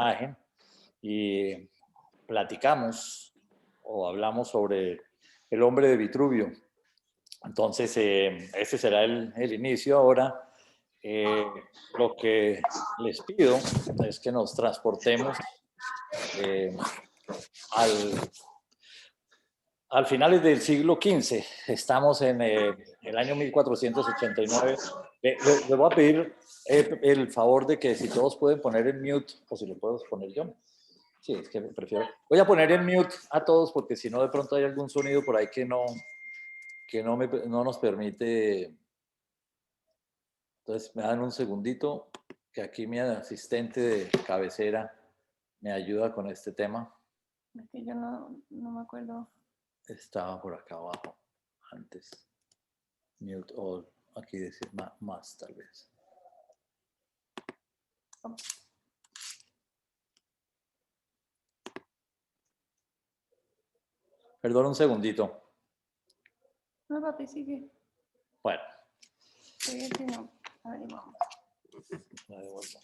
imagen y platicamos o hablamos sobre el hombre de Vitruvio. Entonces, este será el inicio. Ahora, lo que les pido es que nos transportemos eh, al, al finales del siglo XV. Estamos en el año 1489. Le voy a pedir el favor de que si todos pueden poner en mute, o si lo puedo poner yo. Sí, es que prefiero. Voy a poner en mute a todos porque si no de pronto hay algún sonido por ahí que no nos permite. Entonces me dan un segundito que aquí mi asistente de cabecera me ayuda con este tema. Es que yo no me acuerdo. Estaba por acá abajo antes. Mute all. Aquí decir más tal vez. Oh. Perdón un segundito. No, papi, sigue. Bueno. Sigue, si no, a ver, vamos. La devuelvo.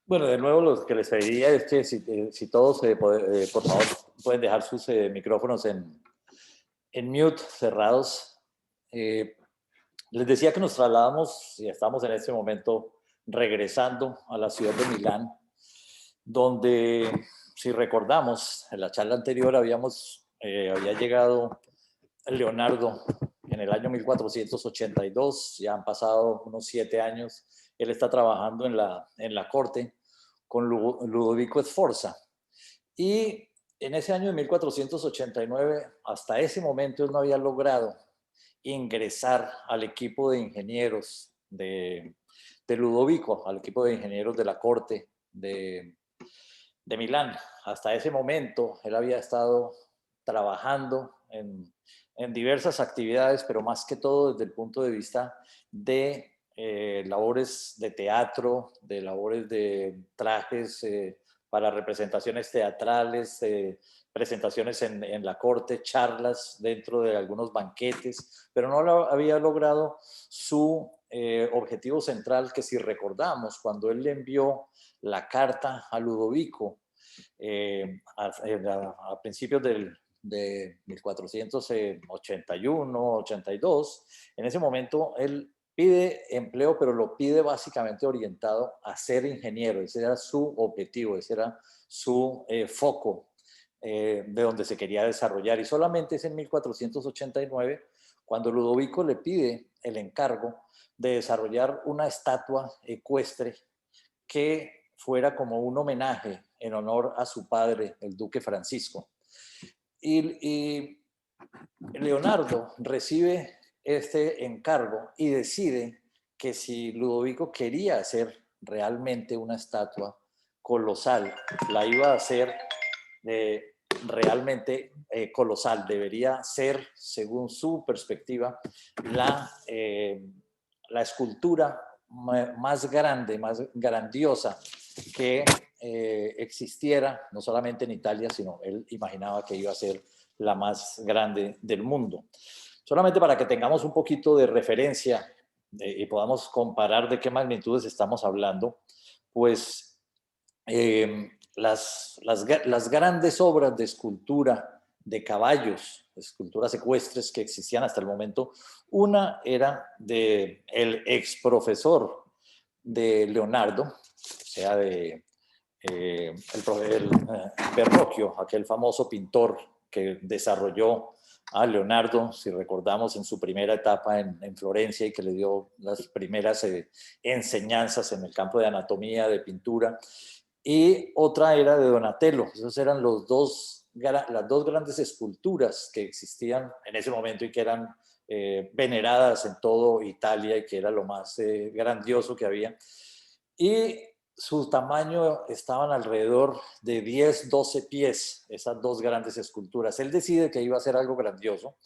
Bueno, de nuevo lo que les pediría es que si todos, por favor, pueden dejar sus micrófonos en mute, cerrados. Les decía que nos trasladamos y estamos en este momento regresando a la ciudad de Milán, donde, si recordamos, en la charla anterior había llegado Leonardo en el año 1482, ya han pasado unos 7 años, él está trabajando en la corte con Ludovico Sforza. Y en ese año de 1489, hasta ese momento él no había logrado ingresar al equipo de ingenieros de Ludovico, al equipo de ingenieros de la corte de Milán. Hasta ese momento él había estado trabajando en diversas actividades, pero más que todo desde el punto de vista de labores de teatro, de labores de trajes para representaciones teatrales, presentaciones en la corte, charlas dentro de algunos banquetes, pero no había logrado su objetivo central, que si recordamos, cuando él le envió la carta a Ludovico a principios de 1481, 82, en ese momento él pide empleo, pero lo pide básicamente orientado a ser ingeniero. Ese era su objetivo, ese era su foco de donde se quería desarrollar. Y solamente es en 1489 cuando Ludovico le pide el encargo de desarrollar una estatua ecuestre que fuera como un homenaje en honor a su padre, el duque Francisco. Y Leonardo recibe este encargo y decide que si Ludovico quería hacer realmente una estatua colosal, la iba a hacer realmente colosal. Debería ser, según su perspectiva, la escultura más grande, más grandiosa que existiera, no solamente en Italia, sino él imaginaba que iba a ser la más grande del mundo. Solamente para que tengamos un poquito de referencia y podamos comparar de qué magnitudes estamos hablando, pues las grandes obras de escultura de caballos, esculturas ecuestres que existían hasta el momento, una era del ex profesor de Leonardo, o sea, el Verrocchio, aquel famoso pintor que desarrolló a Leonardo, si recordamos, en su primera etapa en Florencia, y que le dio las primeras enseñanzas en el campo de anatomía, de pintura. Y otra era de Donatello. Esos eran las dos grandes esculturas que existían en ese momento y que eran veneradas en todo Italia y que era lo más grandioso que había. Y su tamaño estaban alrededor de 10, 12 pies, esas dos grandes esculturas. Él decide que iba a ser algo grandioso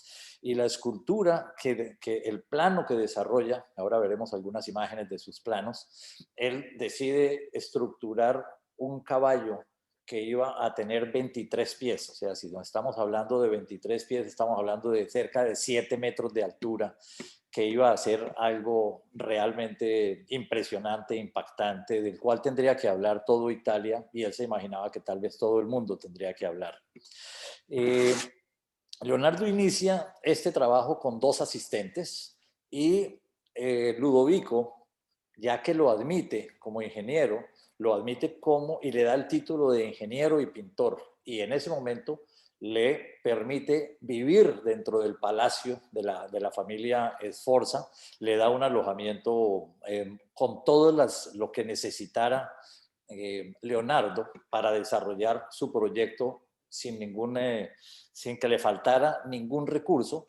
y la escultura, el plano que desarrolla, ahora veremos algunas imágenes de sus planos, él decide estructurar un caballo que iba a tener 23 pies. O sea, si no estamos hablando de 23 pies, estamos hablando de cerca de 7 metros de altura, que iba a ser algo realmente impresionante, impactante, del cual tendría que hablar todo Italia, y él se imaginaba que tal vez todo el mundo tendría que hablar. Leonardo inicia este trabajo con 2 asistentes y Ludovico, ya que lo admite como ingeniero, lo admite como y le da el título de ingeniero y pintor. Y en ese momento le permite vivir dentro del palacio de la familia Sforza, le da un alojamiento con todo lo que necesitara Leonardo para desarrollar su proyecto sin que le faltara ningún recurso.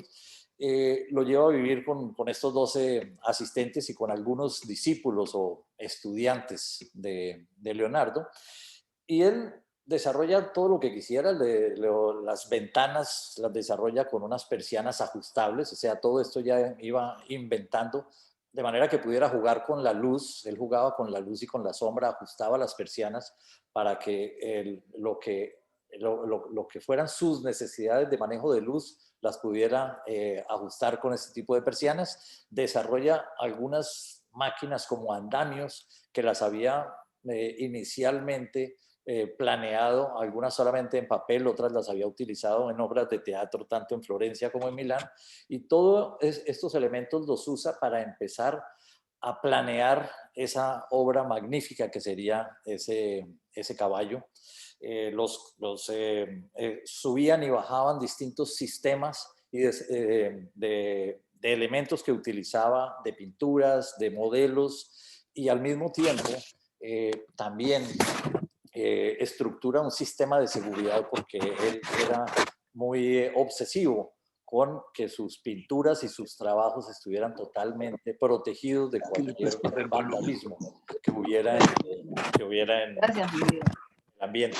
Lo lleva a vivir con estos 12 asistentes y con algunos discípulos o estudiantes de Leonardo, y él desarrolla todo lo que quisiera. Las ventanas las desarrolla con unas persianas ajustables, o sea, todo esto ya iba inventando de manera que pudiera jugar con la luz. Él jugaba con la luz y con la sombra, ajustaba las persianas para que lo que fueran sus necesidades de manejo de luz las pudiera ajustar con este tipo de persianas. Desarrolla algunas máquinas como andamios que las había inicialmente planeado, algunas solamente en papel, otras las había utilizado en obras de teatro, tanto en Florencia como en Milán, y todos estos elementos los usa para empezar a planear esa obra magnífica que sería ese caballo. Subían y bajaban distintos sistemas y de elementos que utilizaba, de pinturas, de modelos, y al mismo tiempo también estructura un sistema de seguridad, porque él era muy obsesivo con que sus pinturas y sus trabajos estuvieran totalmente protegidos de cualquier vandalismo que hubiera en el ambiente.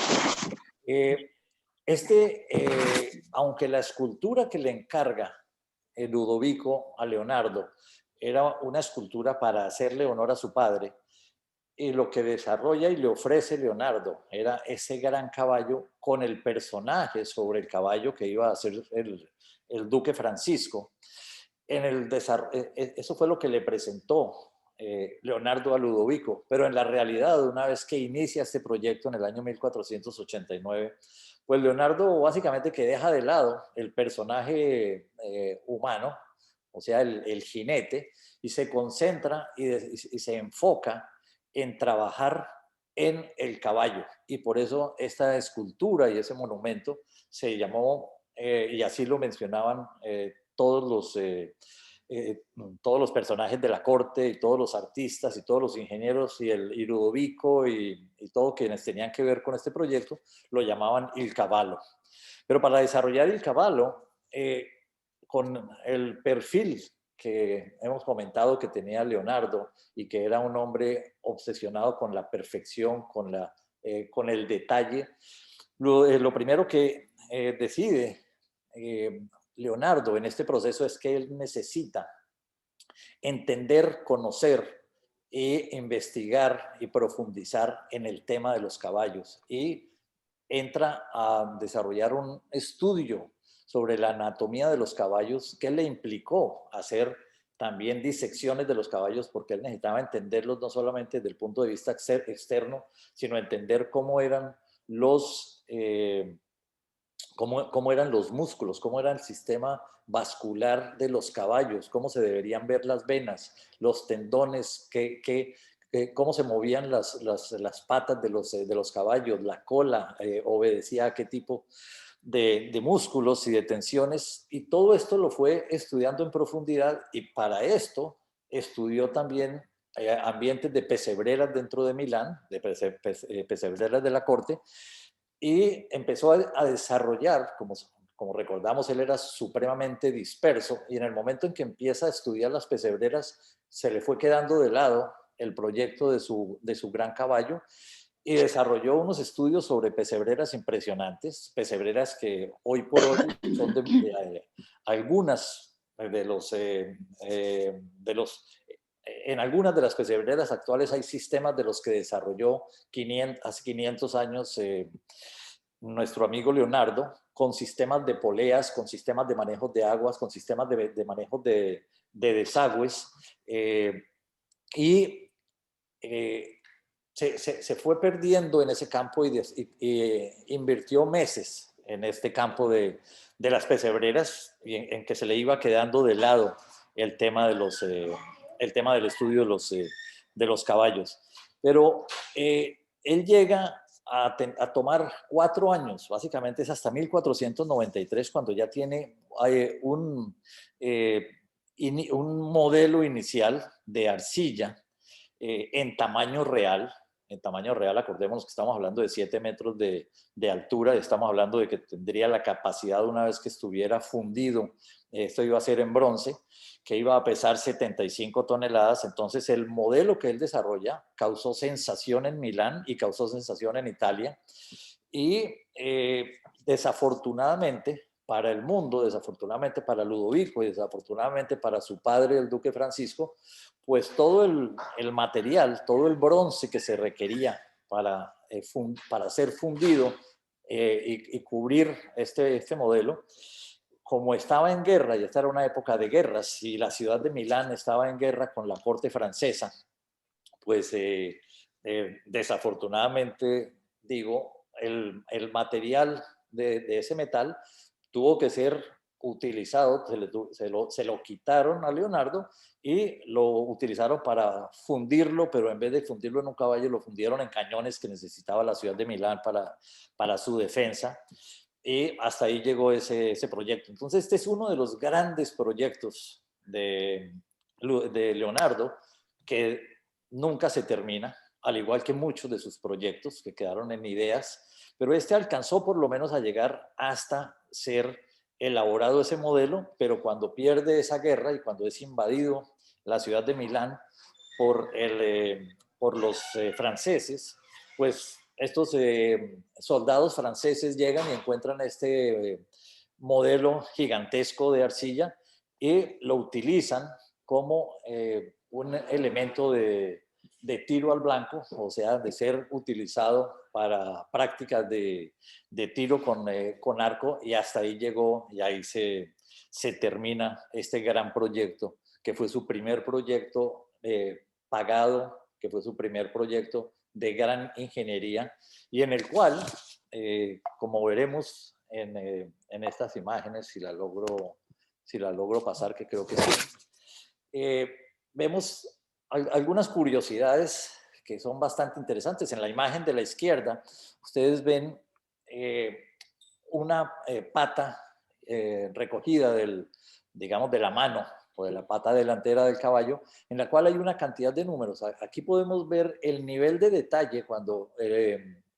Aunque la escultura que le encarga Ludovico a Leonardo era una escultura para hacerle honor a su padre, y lo que desarrolla y le ofrece Leonardo era ese gran caballo con el personaje sobre el caballo que iba a ser el duque Francisco. Eso fue lo que le presentó Leonardo a Ludovico, pero en la realidad, una vez que inicia este proyecto en el año 1489, pues Leonardo básicamente que deja de lado el personaje humano, o sea, el jinete, y se concentra y se enfoca en trabajar en el caballo. Y por eso esta escultura y ese monumento se llamó, y así lo mencionaban todos los personajes de la corte y todos los artistas y todos los ingenieros y Ludovico y todos quienes tenían que ver con este proyecto, lo llamaban Il Cavallo. Pero para desarrollar Il Cavallo, con el perfil que hemos comentado que tenía Leonardo, y que era un hombre obsesionado con la perfección, con el detalle, lo primero que decide Leonardo en este proceso es que él necesita entender, conocer e investigar y profundizar en el tema de los caballos, y entra a desarrollar un estudio sobre la anatomía de los caballos, que le implicó hacer también disecciones de los caballos, porque él necesitaba entenderlos no solamente desde el punto de vista externo, sino entender cómo eran cómo eran los músculos, cómo era el sistema vascular de los caballos, cómo se deberían ver las venas, los tendones, cómo se movían las patas de los caballos, la cola obedecía a qué tipo de músculos y de tensiones, y todo esto lo fue estudiando en profundidad, y para esto estudió también ambientes de pesebreras dentro de Milán, de pesebreras de la corte, y empezó a desarrollar, como recordamos, él era supremamente disperso, y en el momento en que empieza a estudiar las pesebreras, se le fue quedando de lado el proyecto de su gran caballo, y desarrolló unos estudios sobre pesebreras impresionantes, pesebreras que hoy por hoy son algunas de los en algunas de las pesebreras actuales hay sistemas de los que desarrolló hace 500 años nuestro amigo Leonardo, con sistemas de poleas, con sistemas de manejos de aguas, con sistemas de manejos de desagües, y se fue perdiendo en ese campo y invirtió meses en este campo de las pesebreras, y en que se le iba quedando de lado el tema, el tema del estudio de los caballos. Pero él llega a tomar 4 años, básicamente es hasta 1493, cuando ya tiene un modelo inicial de arcilla en tamaño real. En tamaño real, acordémonos que estamos hablando de 7 metros de altura, estamos hablando de que tendría la capacidad, una vez que estuviera fundido, esto iba a ser en bronce, que iba a pesar 75 toneladas. Entonces el modelo que él desarrolla causó sensación en Milán y causó sensación en Italia, y desafortunadamente para el mundo, desafortunadamente para Ludovico y desafortunadamente para su padre, el duque Francisco, pues todo el material, todo el bronce que se requería para ser fundido y cubrir este modelo, como estaba en guerra, y esta era una época de guerras, y la ciudad de Milán estaba en guerra con la corte francesa, pues desafortunadamente, digo, el material de ese metal tuvo que ser utilizado, se lo quitaron a Leonardo y lo utilizaron para fundirlo, pero en vez de fundirlo en un caballo, lo fundieron en cañones que necesitaba la ciudad de Milán para su defensa. Y hasta ahí llegó ese proyecto. Entonces, este es uno de los grandes proyectos de Leonardo, que nunca se termina, al igual que muchos de sus proyectos que quedaron en ideas, pero este alcanzó por lo menos a llegar hasta ser elaborado ese modelo, pero cuando pierde esa guerra y cuando es invadido la ciudad de Milán por los franceses, pues estos soldados franceses llegan y encuentran este modelo gigantesco de arcilla y lo utilizan como un elemento de tiro al blanco, o sea, de ser utilizado para prácticas de tiro con arco, y hasta ahí llegó y ahí se termina este gran proyecto, que fue su primer proyecto pagado, que fue su primer proyecto de gran ingeniería, y en el cual, como veremos en estas imágenes, si la logro pasar, que creo que sí, vemos algunas curiosidades que son bastante interesantes. En la imagen de la izquierda, ustedes ven una pata recogida digamos, de la mano o de la pata delantera del caballo, en la cual hay una cantidad de números. Aquí podemos ver el nivel de detalle cuando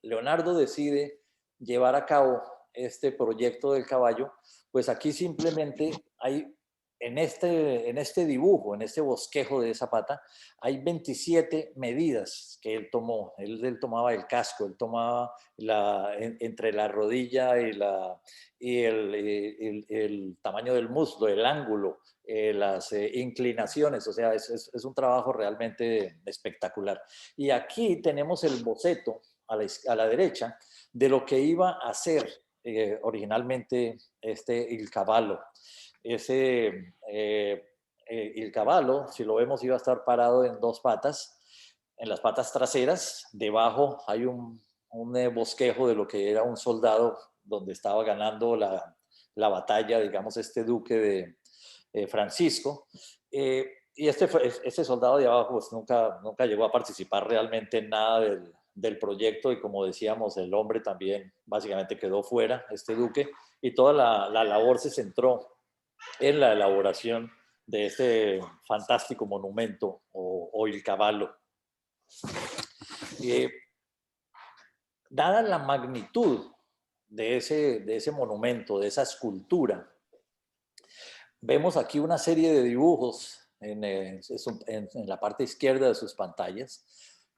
Leonardo decide llevar a cabo este proyecto del caballo. Pues aquí simplemente hay, en este dibujo, en este bosquejo de esa pata, hay 27 medidas que él tomó. Él tomaba el casco, él tomaba entre la rodilla y el tamaño del muslo, el ángulo, las inclinaciones. O sea, es un trabajo realmente espectacular. Y aquí tenemos el boceto a la derecha de lo que iba a ser originalmente el caballo. El caballo, si lo vemos, iba a estar parado en 2 patas, en las patas traseras. Debajo hay un bosquejo de lo que era un soldado donde estaba ganando la batalla, digamos, este duque de Francisco. Y este soldado de abajo pues nunca llegó a participar realmente en nada del proyecto, y como decíamos, el hombre también básicamente quedó fuera, este duque, y toda la labor se centró en la elaboración de este fantástico monumento o il cavallo. Dada la magnitud de ese monumento, de esa escultura, vemos aquí una serie de dibujos en la parte izquierda de sus pantallas,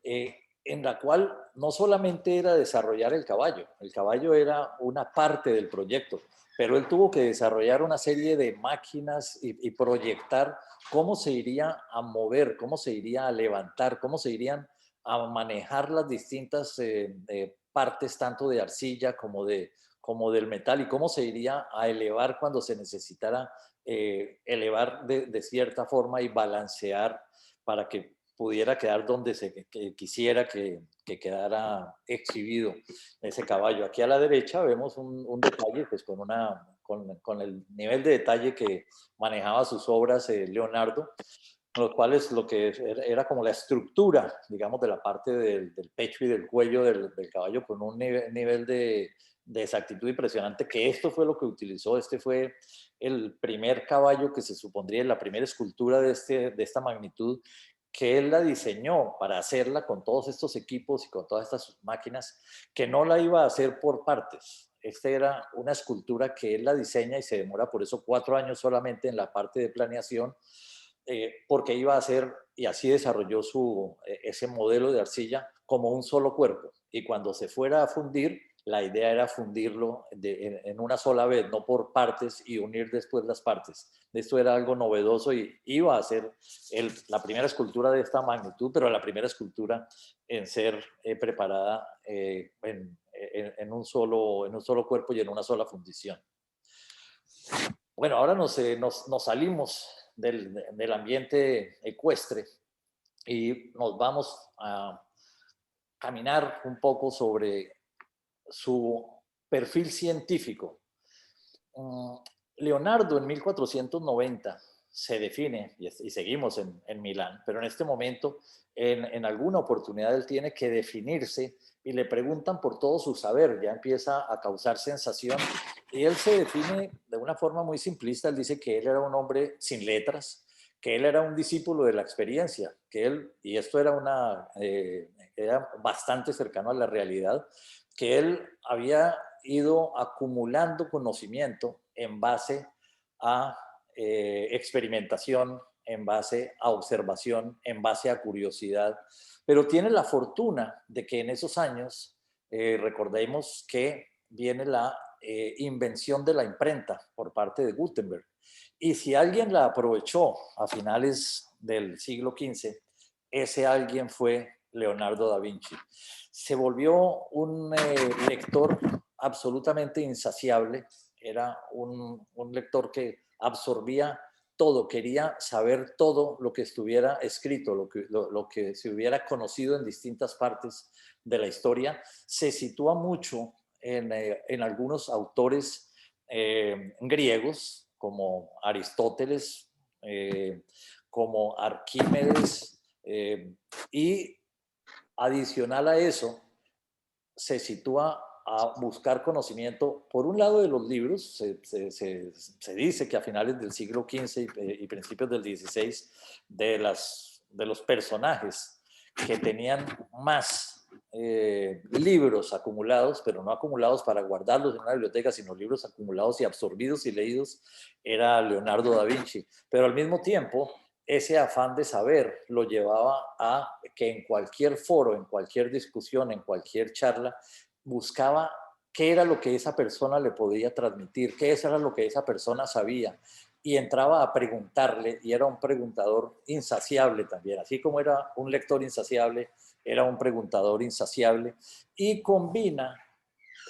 en la cual no solamente era desarrollar el caballo era una parte del proyecto, pero él tuvo que desarrollar una serie de máquinas y proyectar cómo se iría a mover, cómo se iría a levantar, cómo se irían a manejar las distintas partes, tanto de arcilla como del metal, y cómo se iría a elevar cuando se necesitara elevar de cierta forma y balancear para que pudiera quedar donde que quisiera que quedara exhibido ese caballo. Aquí a la derecha vemos un detalle pues con el nivel de detalle que manejaba sus obras Leonardo, los cuales lo que era como la estructura, digamos, de la parte del pecho y del cuello del caballo con un nivel de exactitud impresionante, que esto fue lo que utilizó. Este fue el primer caballo que se supondría, la primera escultura de esta magnitud, que él la diseñó para hacerla con todos estos equipos y con todas estas máquinas, que no la iba a hacer por partes. Esta era una escultura que él la diseña y se demora por eso 4 años solamente en la parte de planeación, porque iba a hacer, y así desarrolló ese modelo de arcilla como un solo cuerpo. Y cuando se fuera a fundir, la idea era fundirlo en una sola vez, no por partes y unir después las partes. Esto era algo novedoso y iba a ser la primera escultura de esta magnitud, pero la primera escultura en ser preparada en un solo cuerpo y en una sola fundición. Bueno, ahora nos salimos del ambiente ecuestre y nos vamos a caminar un poco sobre su perfil científico. Leonardo en 1490 se define, y seguimos en Milán, pero en este momento, en alguna oportunidad él tiene que definirse y le preguntan por todo su saber, ya empieza a causar sensación, y él se define de una forma muy simplista. Él dice que él era un hombre sin letras, que él era un discípulo de la experiencia, que él, y esto era bastante cercano a la realidad, que él había ido acumulando conocimiento en base a experimentación, en base a observación, en base a curiosidad, pero tiene la fortuna de que en esos años, recordemos que viene la invención de la imprenta por parte de Gutenberg, y si alguien la aprovechó a finales del siglo XV, ese alguien fue Leonardo da Vinci. Se volvió un lector absolutamente insaciable, era un lector que absorbía todo, quería saber todo lo que estuviera escrito, lo que se hubiera conocido en distintas partes de la historia. Se sitúa mucho en algunos autores griegos, como Aristóteles, como Arquímedes, y adicional a eso, se sitúa a buscar conocimiento, por un lado, de los libros. Se dice que a finales del siglo XV y principios del XVI, de los personajes que tenían más libros acumulados, pero no acumulados para guardarlos en una biblioteca, sino libros acumulados y absorbidos y leídos, era Leonardo da Vinci. Pero al mismo tiempo, ese afán de saber lo llevaba a que en cualquier foro, en cualquier discusión, en cualquier charla, buscaba qué era lo que esa persona le podía transmitir, qué era lo que esa persona sabía, y entraba a preguntarle, y era un preguntador insaciable también, así como era un lector insaciable, era un preguntador insaciable, y combina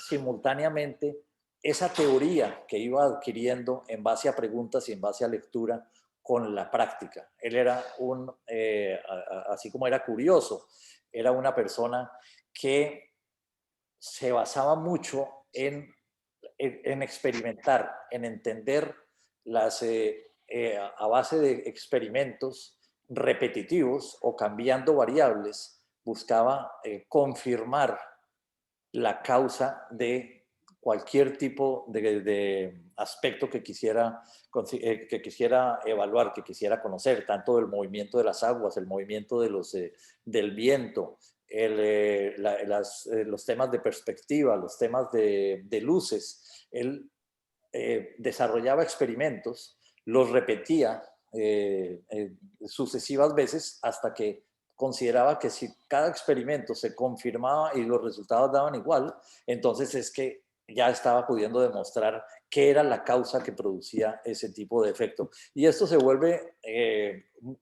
simultáneamente esa teoría que iba adquiriendo en base a preguntas y en base a lectura con la práctica. Él era así como era curioso, era una persona que se basaba mucho en experimentar, en entender a base de experimentos repetitivos o cambiando variables, buscaba confirmar la causa de cualquier tipo de aspecto que quisiera evaluar, que quisiera conocer, tanto del movimiento de las aguas, el movimiento del viento, los temas de perspectiva, los temas de luces. Él desarrollaba experimentos, los repetía sucesivas veces hasta que consideraba que si cada experimento se confirmaba y los resultados daban igual, entonces es que ya estaba pudiendo demostrar qué era la causa que producía ese tipo de efecto. Y esto se vuelve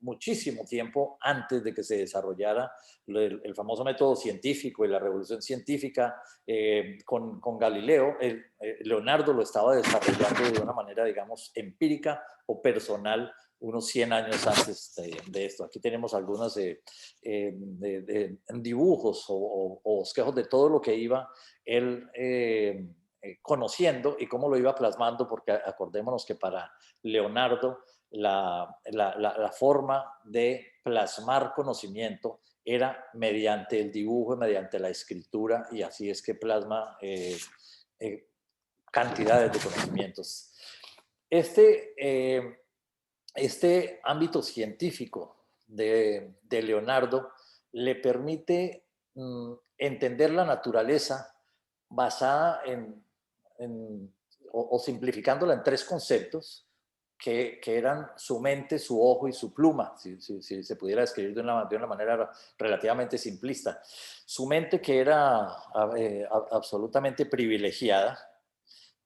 muchísimo tiempo antes de que se desarrollara el famoso método científico y la revolución científica con Galileo. Leonardo lo estaba desarrollando de una manera, digamos, empírica o personal unos 100 años antes de esto. Aquí tenemos algunos dibujos o bosquejos de todo lo que iba él conociendo y cómo lo iba plasmando, porque acordémonos que para Leonardo la forma de plasmar conocimiento era mediante el dibujo, mediante la escritura, y así es que plasma cantidades de conocimientos. Este ámbito científico de Leonardo le permite entender la naturaleza basada o simplificándola en tres conceptos que eran su mente, su ojo y su pluma, si se pudiera describir de una manera relativamente simplista. Su mente, que era absolutamente privilegiada,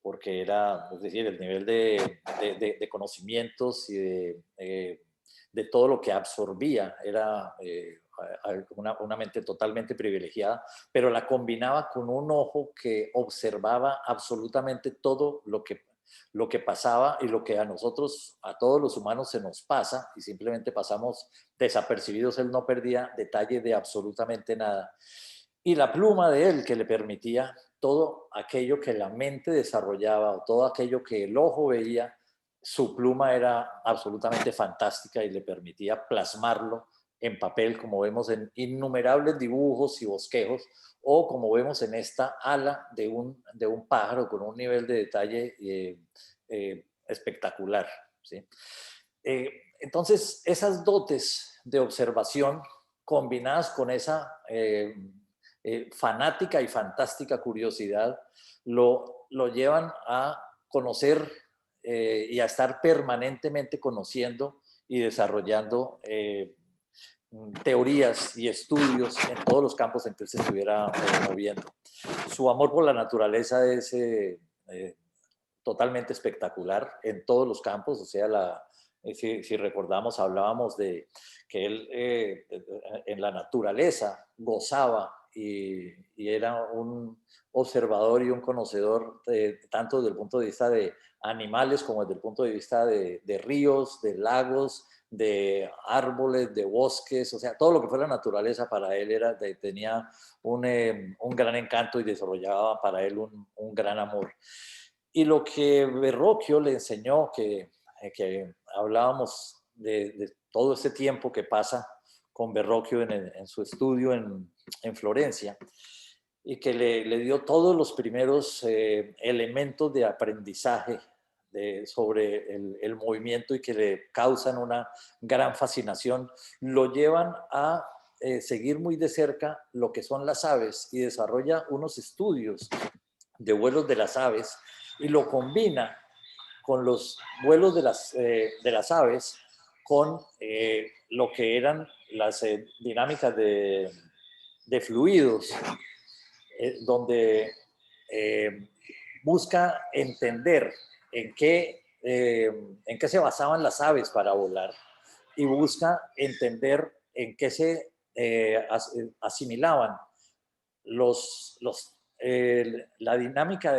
porque era, es decir, el nivel de conocimientos y de todo lo que absorbía era una mente totalmente privilegiada, pero la combinaba con un ojo que observaba absolutamente todo lo que pasaba y lo que a nosotros, a todos los humanos se nos pasa y simplemente pasamos desapercibidos. Él no perdía detalle de absolutamente nada. Y la pluma de él que le permitía todo aquello que la mente desarrollaba o todo aquello que el ojo veía, su pluma era absolutamente fantástica y le permitía plasmarlo en papel, como vemos en innumerables dibujos y bosquejos, o como vemos en esta ala de un pájaro con un nivel de detalle espectacular, ¿sí? Entonces, esas dotes de observación combinadas con esa fanática y fantástica curiosidad lo llevan a conocer y a estar permanentemente conociendo y desarrollando teorías y estudios en todos los campos en que se estuviera moviendo. Su amor por la naturaleza es totalmente espectacular en todos los campos, o sea, si recordamos, hablábamos de que él en la naturaleza gozaba y era un observador y un conocedor tanto desde el punto de vista de animales como desde el punto de vista de ríos, de lagos, de árboles, de bosques, o sea, todo lo que fuera naturaleza para él tenía un gran encanto y desarrollaba para él un gran amor. Y lo que Verrocchio le enseñó, que hablábamos de todo ese tiempo que pasa con Verrocchio en su estudio en Florencia, y que le dio todos los primeros elementos de aprendizaje sobre el movimiento y que le causan una gran fascinación, lo llevan a seguir muy de cerca lo que son las aves y desarrolla unos estudios de vuelos de las aves y lo combina con los vuelos de las aves con lo que eran las dinámicas de fluidos, donde busca entender en qué se basaban las aves para volar y busca entender en qué se asimilaban la dinámica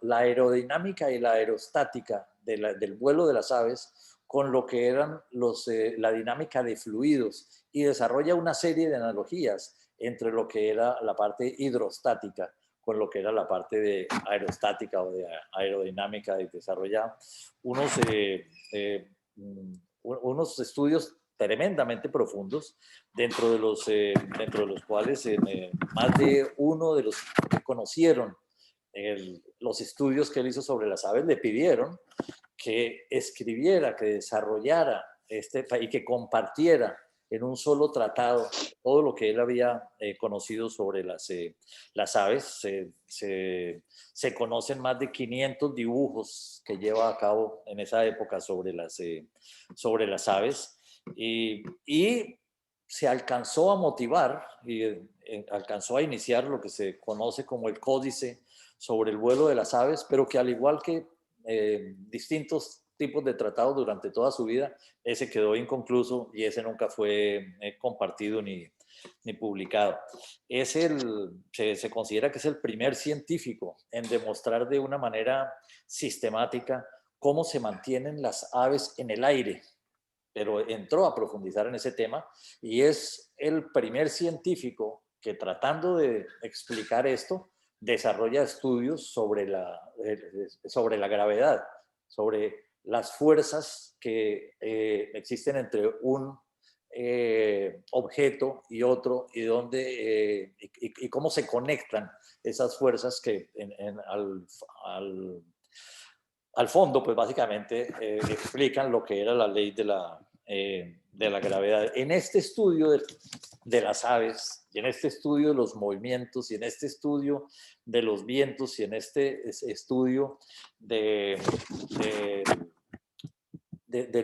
la aerodinámica y la aerostática del vuelo de las aves con lo que eran la dinámica de fluidos y desarrolla una serie de analogías entre lo que era la parte hidrostática con lo que era la parte de aerostática o de aerodinámica y desarrolla unos, unos estudios tremendamente profundos, dentro de los cuales más de uno de los que conocieron los estudios que él hizo sobre las aves le pidieron que escribiera, que desarrollara y que compartiera en un solo tratado todo lo que él había conocido sobre las aves. Se conocen más de 500 dibujos que lleva a cabo en esa época sobre las aves y se alcanzó a motivar y alcanzó a iniciar lo que se conoce como el Códice sobre el vuelo de las aves, pero que al igual que distintos tipos de tratados durante toda su vida, ese quedó inconcluso y ese nunca fue compartido ni publicado. Se considera que es el primer científico en demostrar de una manera sistemática cómo se mantienen las aves en el aire, pero entró a profundizar en ese tema y es el primer científico que, tratando de explicar esto, desarrolla estudios sobre la gravedad, sobre las fuerzas que existen entre un objeto y otro y cómo se conectan esas fuerzas que al fondo, pues básicamente explican lo que era la ley de la gravedad. En este estudio de las aves, y en este estudio de los movimientos, y en este estudio de los vientos, y en este estudio de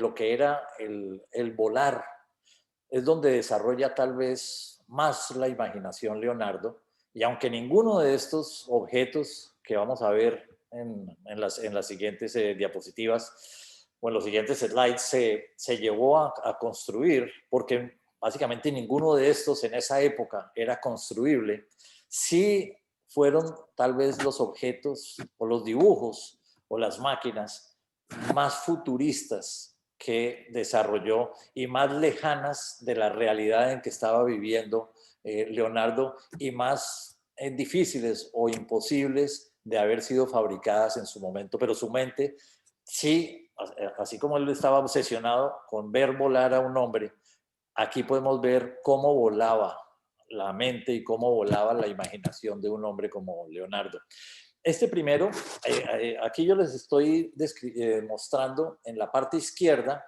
lo que era el volar, es donde desarrolla tal vez más la imaginación Leonardo. Y aunque ninguno de estos objetos que vamos a ver en las siguientes diapositivas o en los siguientes slides se llevó a construir, porque básicamente ninguno de estos en esa época era construible, sí fueron tal vez los objetos o los dibujos o las máquinas más futuristas que desarrolló y más lejanas de la realidad en que estaba viviendo Leonardo y más difíciles o imposibles de haber sido fabricadas en su momento, pero su mente sí, así como él estaba obsesionado con ver volar a un hombre, aquí podemos ver cómo volaba la mente y cómo volaba la imaginación de un hombre como Leonardo. Este primero, aquí yo les estoy mostrando en la parte izquierda,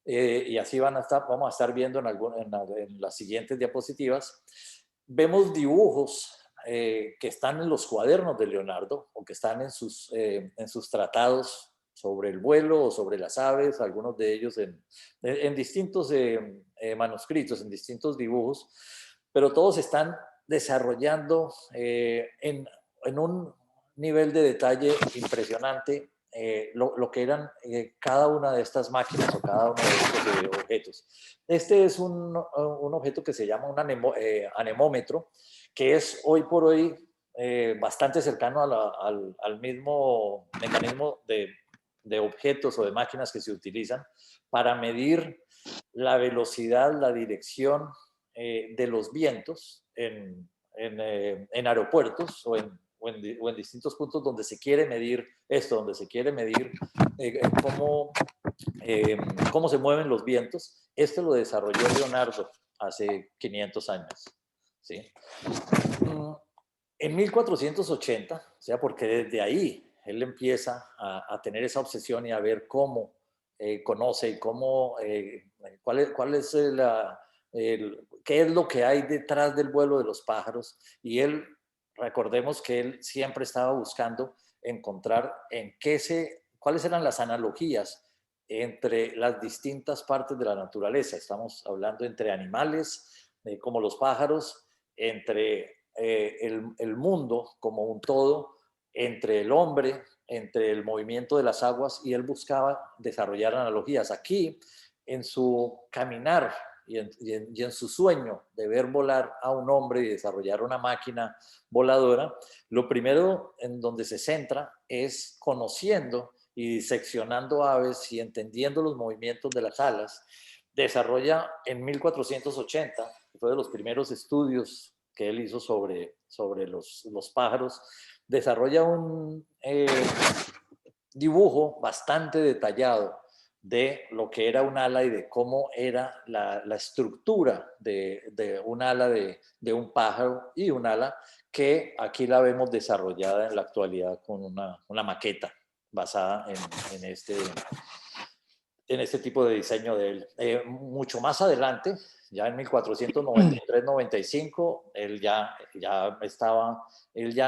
y así vamos a estar viendo en las siguientes diapositivas, vemos dibujos que están en los cuadernos de Leonardo o que están en sus tratados sobre el vuelo o sobre las aves, algunos de ellos en distintos manuscritos, en distintos dibujos, pero todos están desarrollando en un nivel de detalle impresionante lo que eran cada una de estas máquinas o cada uno de estos objetos. Este es un objeto que se llama un anemómetro, que es hoy por hoy bastante cercano al mismo mecanismo de objetos o de máquinas que se utilizan para medir la velocidad, la dirección de los vientos en aeropuertos o en distintos puntos donde se quiere medir esto, donde se quiere medir cómo se mueven los vientos. Esto lo desarrolló Leonardo hace 500 años. ¿Sí? En 1480, o sea, porque desde ahí él empieza a tener esa obsesión y a ver cómo conoce y cuál es qué es lo que hay detrás del vuelo de los pájaros. Y él, recordemos que él siempre estaba buscando encontrar cuáles eran las analogías entre las distintas partes de la naturaleza. Estamos hablando entre animales, como los pájaros, entre el mundo como un todo, entre el hombre, entre el movimiento de las aguas, y él buscaba desarrollar analogías. Aquí, en su caminar y en su sueño de ver volar a un hombre y desarrollar una máquina voladora, lo primero en donde se centra es conociendo y diseccionando aves y entendiendo los movimientos de las alas. Desarrolla en 1480, fue de los primeros estudios que él hizo sobre los pájaros, desarrolla un dibujo bastante detallado de lo que era un ala y de cómo era la estructura de un ala de un pájaro y un ala que aquí la vemos desarrollada en la actualidad con una maqueta basada en este tipo de diseño de él. Mucho más adelante, ya en 1493-95, él ya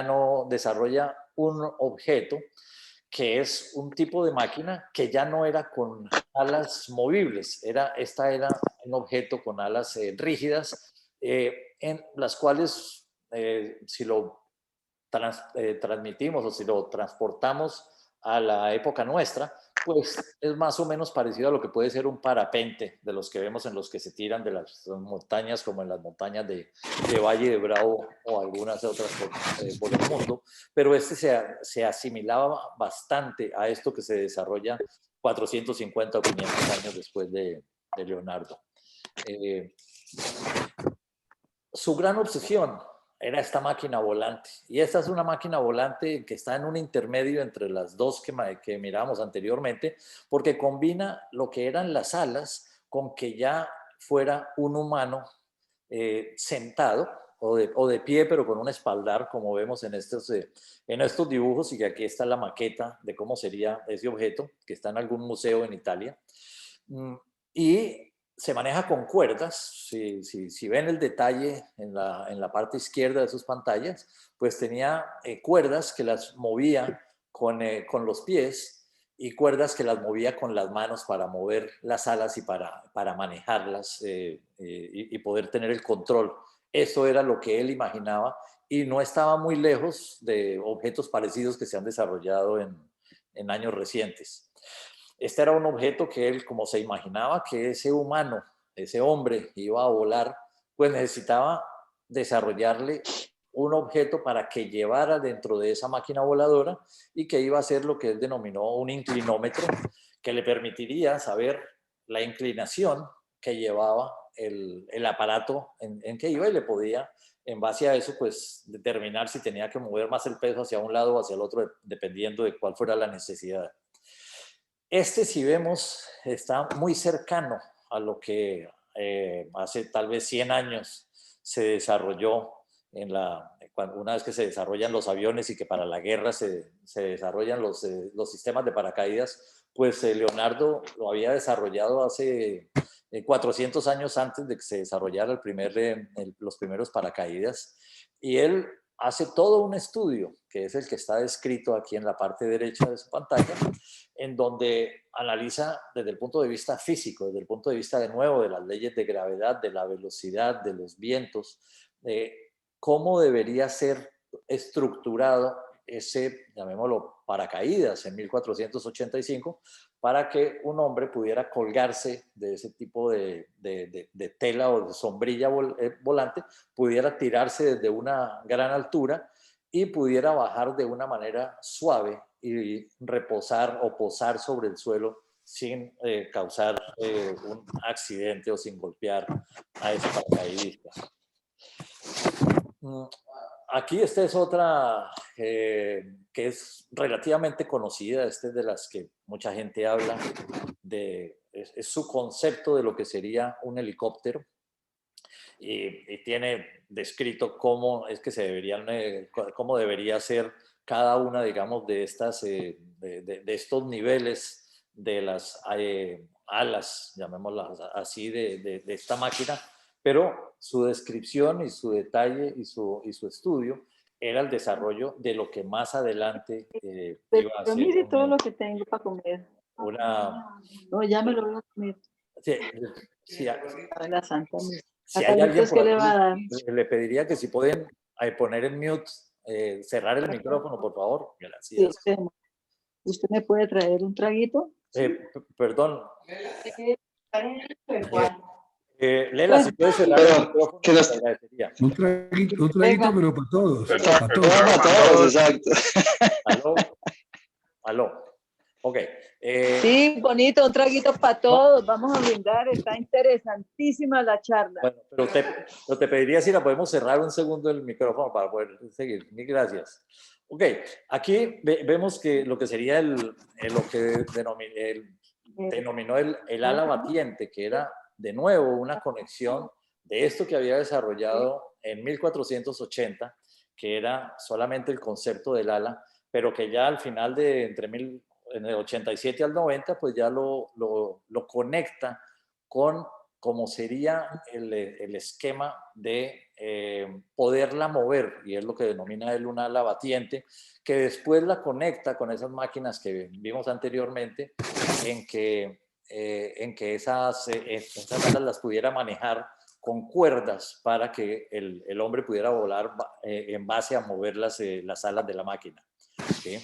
no desarrolla un objeto que es un tipo de máquina que ya no era con alas movibles, esta era un objeto con alas rígidas, en las cuales, si lo transmitimos o si lo transportamos a la época nuestra, pues es más o menos parecido a lo que puede ser un parapente de los que vemos en los que se tiran de las montañas, como en las montañas de Valle de Bravo o algunas otras por el mundo, pero este se asimilaba bastante a esto que se desarrolla 450 o 500 años después de Leonardo. Su gran obsesión era esta máquina volante. Y esta es una máquina volante que está en un intermedio entre las dos que mirábamos anteriormente, porque combina lo que eran las alas con que ya fuera un humano sentado o de pie, pero con un espaldar, como vemos en estos dibujos, y que aquí está la maqueta de cómo sería ese objeto, que está en algún museo en Italia. Y se maneja con cuerdas. Si ven el detalle en la parte izquierda de sus pantallas, pues tenía cuerdas que las movía con los pies y cuerdas que las movía con las manos para mover las alas y para manejarlas y poder tener el control. Eso era lo que él imaginaba y no estaba muy lejos de objetos parecidos que se han desarrollado en años recientes. Este era un objeto que él, como se imaginaba que ese humano, ese hombre iba a volar, pues necesitaba desarrollarle un objeto para que llevara dentro de esa máquina voladora y que iba a ser lo que él denominó un inclinómetro, que le permitiría saber la inclinación que llevaba el aparato en que iba y le podía, en base a eso, pues determinar si tenía que mover más el peso hacia un lado o hacia el otro, dependiendo de cuál fuera la necesidad. Si vemos, está muy cercano a lo que hace tal vez 100 años se desarrolló una vez que se desarrollan los aviones y que para la guerra se desarrollan los sistemas de paracaídas, pues Leonardo lo había desarrollado hace 400 años antes de que se desarrollara los primeros paracaídas. Y él hace todo un estudio, que es el que está descrito aquí en la parte derecha de su pantalla, en donde analiza desde el punto de vista físico, desde el punto de vista de nuevo de las leyes de gravedad, de la velocidad, de los vientos, cómo debería ser estructurado ese, llamémoslo, paracaídas en 1485, para que un hombre pudiera colgarse de ese tipo de tela o de sombrilla volante, pudiera tirarse desde una gran altura y pudiera bajar de una manera suave y reposar o posar sobre el suelo sin causar un accidente o sin golpear a ese paracaidista. Aquí esta es otra que es relativamente conocida, esta es de las que mucha gente habla, es su concepto de lo que sería un helicóptero. Y tiene descrito cómo es que cómo debería ser cada una, digamos, de estos niveles de las alas, llamémoslas así, de esta máquina, pero su descripción y su detalle y su estudio era el desarrollo de lo que más adelante iba a ser mire todo lo que tengo para comer. No, ya me lo voy a comer. Sí, La Santa. si hay alguien por ¿Qué le aquí, va a dar? le pediría que si pueden poner en mute, cerrar el micrófono, por favor. Gracias. Sí, ¿usted me puede traer un traguito? Perdón. Lela, si puedes cerrar el micrófono, te agradecería. Un traguito, pero para todos. Para todos, exacto. Aló. Ok. Sí, bonito, un traguito para todos. Vamos a brindar, está interesantísima la charla. Bueno, pero te pediría si la podemos cerrar un segundo el micrófono para poder seguir. Mil gracias. Ok, aquí vemos que lo que sería lo que denominó el ala batiente, que era de nuevo una conexión de esto que había desarrollado en 1480, que era solamente el concepto del ala, pero que ya al final en el 87 al 90, pues ya lo conecta con cómo sería el esquema de poderla mover, y es lo que denomina él una ala batiente, que después la conecta con esas máquinas que vimos anteriormente, en que esas alas las pudiera manejar con cuerdas para que el hombre pudiera volar en base a mover las alas de la máquina. ¿Sí?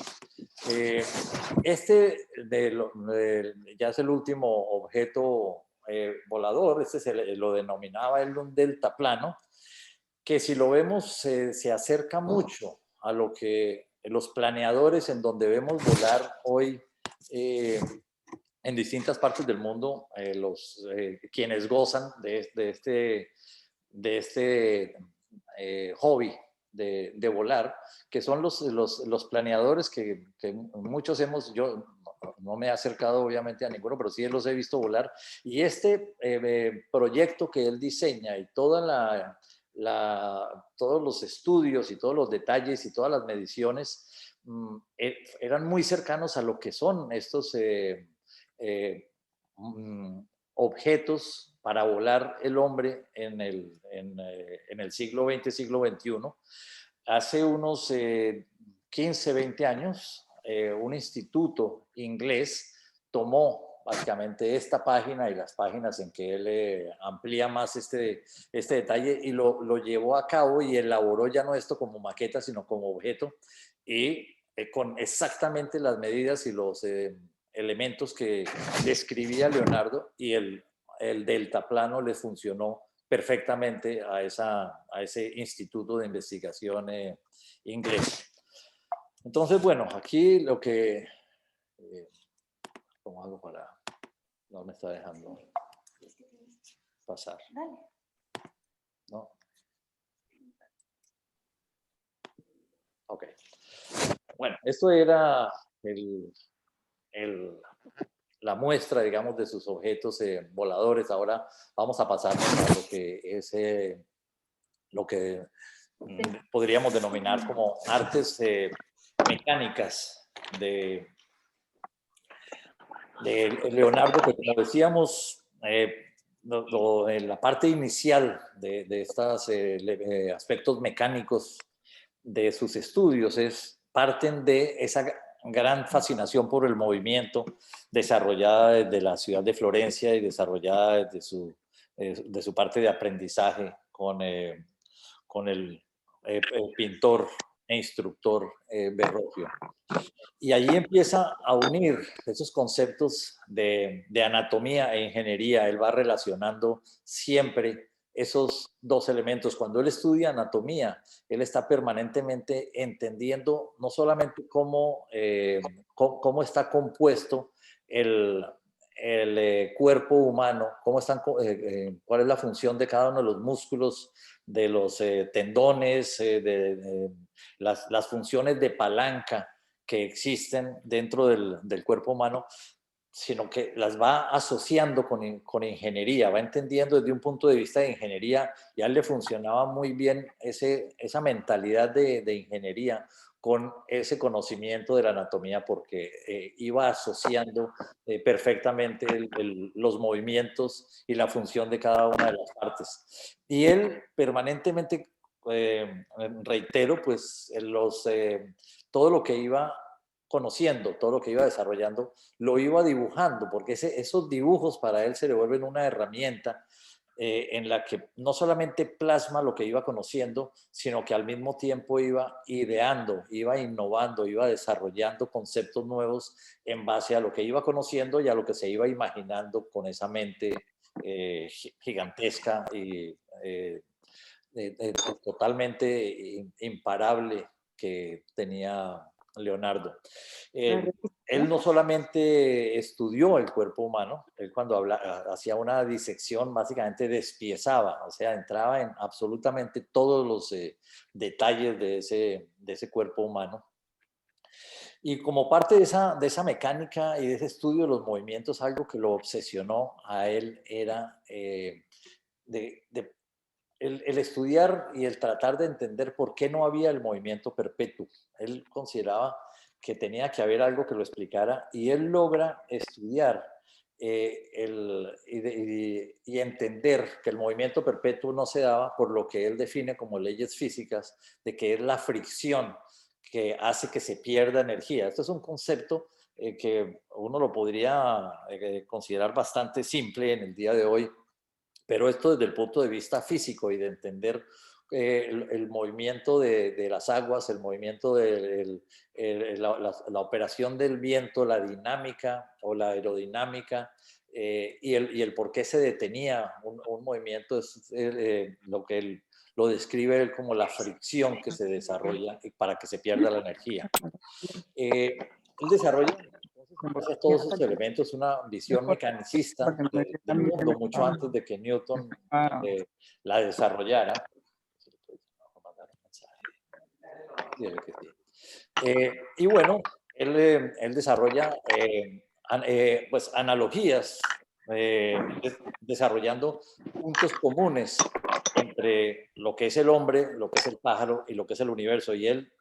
Ya es el último objeto volador, lo denominaba él un deltaplano, que si lo vemos se acerca mucho a lo que los planeadores en donde vemos volar hoy en distintas partes del mundo, quienes gozan de este hobby de volar, que son los planeadores que muchos yo no me he acercado obviamente a ninguno, pero sí los he visto volar. Y este proyecto que él diseña y todos los estudios y todos los detalles y todas las mediciones eran muy cercanos a lo que son estos objetos para volar el hombre en el siglo XX, siglo XXI. Hace unos 15, 20 años, un instituto inglés tomó básicamente esta página y las páginas en que él amplía más este detalle y lo llevó a cabo y elaboró ya no esto como maqueta, sino como objeto y con exactamente las medidas y los elementos que describía Leonardo, y el deltaplano le funcionó perfectamente a ese instituto de investigación inglés. Entonces, bueno, aquí lo que... ¿cómo hago para...? No me está dejando pasar. Dale. ¿No? Ok. Bueno, esto era la muestra, digamos, de sus objetos voladores. Ahora vamos a pasarnos a lo que es lo que podríamos denominar como artes mecánicas de Leonardo, que como decíamos, en la parte inicial de estos aspectos mecánicos de sus estudios parten de esa gran fascinación por el movimiento desarrollada desde la ciudad de Florencia y desarrollada desde su parte de aprendizaje con el pintor e instructor Verrocchio. Y allí empieza a unir esos conceptos de anatomía e ingeniería. Él va relacionando siempre esos dos elementos. Cuando él estudia anatomía, él está permanentemente entendiendo no solamente cómo está compuesto el cuerpo humano, cuál es la función de cada uno de los músculos, de los tendones, las funciones de palanca que existen dentro del cuerpo humano, sino que las va asociando con ingeniería, va entendiendo desde un punto de vista de ingeniería. Y a él le funcionaba muy bien esa mentalidad de ingeniería con ese conocimiento de la anatomía, porque iba asociando perfectamente los movimientos y la función de cada una de las partes. Y él permanentemente, reitero, pues todo lo que iba conociendo, todo lo que iba desarrollando, lo iba dibujando, porque esos dibujos para él se le vuelven una herramienta en la que no solamente plasma lo que iba conociendo, sino que al mismo tiempo iba ideando, iba innovando, iba desarrollando conceptos nuevos en base a lo que iba conociendo y a lo que se iba imaginando con esa mente gigantesca y totalmente imparable que tenía Leonardo. Él no solamente estudió el cuerpo humano, él cuando hacía una disección básicamente despiezaba, o sea, entraba en absolutamente todos los detalles de ese cuerpo humano. Y como parte de esa mecánica y de ese estudio de los movimientos, algo que lo obsesionó a él era el estudiar y el tratar de entender por qué no había el movimiento perpetuo. Él consideraba que tenía que haber algo que lo explicara, y él logra estudiar y entender que el movimiento perpetuo no se daba por lo que él define como leyes físicas, de que es la fricción que hace que se pierda energía. Esto es un concepto que uno lo podría considerar bastante simple en el día de hoy, pero esto desde el punto de vista físico y de entender el movimiento de las aguas, el movimiento de la operación del viento, la dinámica o la aerodinámica, y el por qué se detenía un movimiento, es lo que él lo describe él como la fricción que se desarrolla para que se pierda la energía. Él desarrolla entonces todos esos elementos, una visión mecanicista del mundo mucho antes de que Newton la desarrollara. Y bueno, él desarrolla pues analogías, desarrollando puntos comunes entre lo que es el hombre, lo que es el pájaro y lo que es el universo. Y él,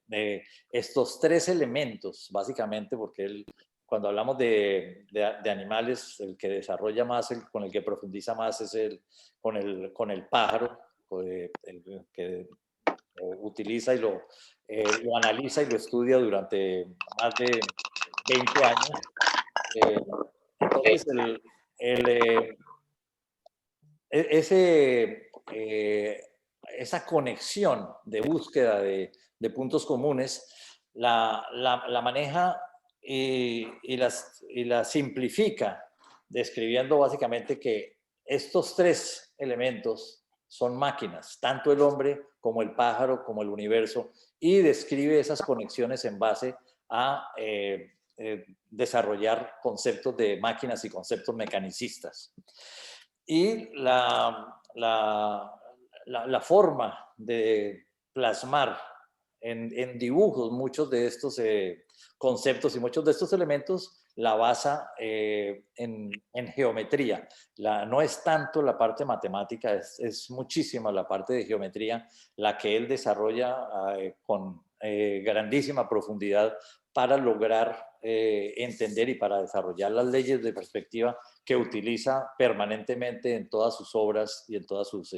estos tres elementos, básicamente, porque él, cuando hablamos de animales, el que desarrolla más, con el que profundiza más es con el pájaro, el que utiliza y lo analiza y lo estudia durante más de 20 años. Entonces, esa conexión de búsqueda de puntos comunes la maneja y la simplifica, describiendo básicamente que estos tres elementos son máquinas, tanto el hombre como el pájaro, como el universo, y describe esas conexiones en base a desarrollar conceptos de máquinas y conceptos mecanicistas. Y la forma de plasmar en dibujos muchos de estos conceptos y muchos de estos elementos la basa en geometría. No es tanto la parte matemática, es muchísima la parte de geometría la que él desarrolla con grandísima profundidad para lograr entender y para desarrollar las leyes de perspectiva que utiliza permanentemente en todas sus obras y en todas sus,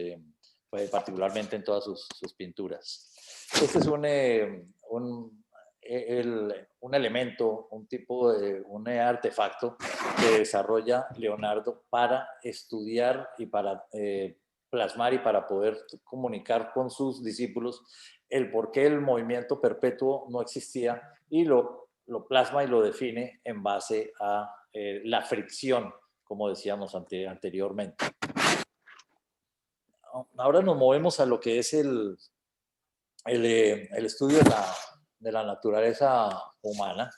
particularmente en todas sus pinturas. Este es un elemento, un tipo de un artefacto que desarrolla Leonardo para estudiar y para plasmar y para poder comunicar con sus discípulos el por qué el movimiento perpetuo no existía, y lo plasma y lo define en base a la fricción, como decíamos anteriormente. Ahora nos movemos a lo que es el estudio de la naturaleza humana.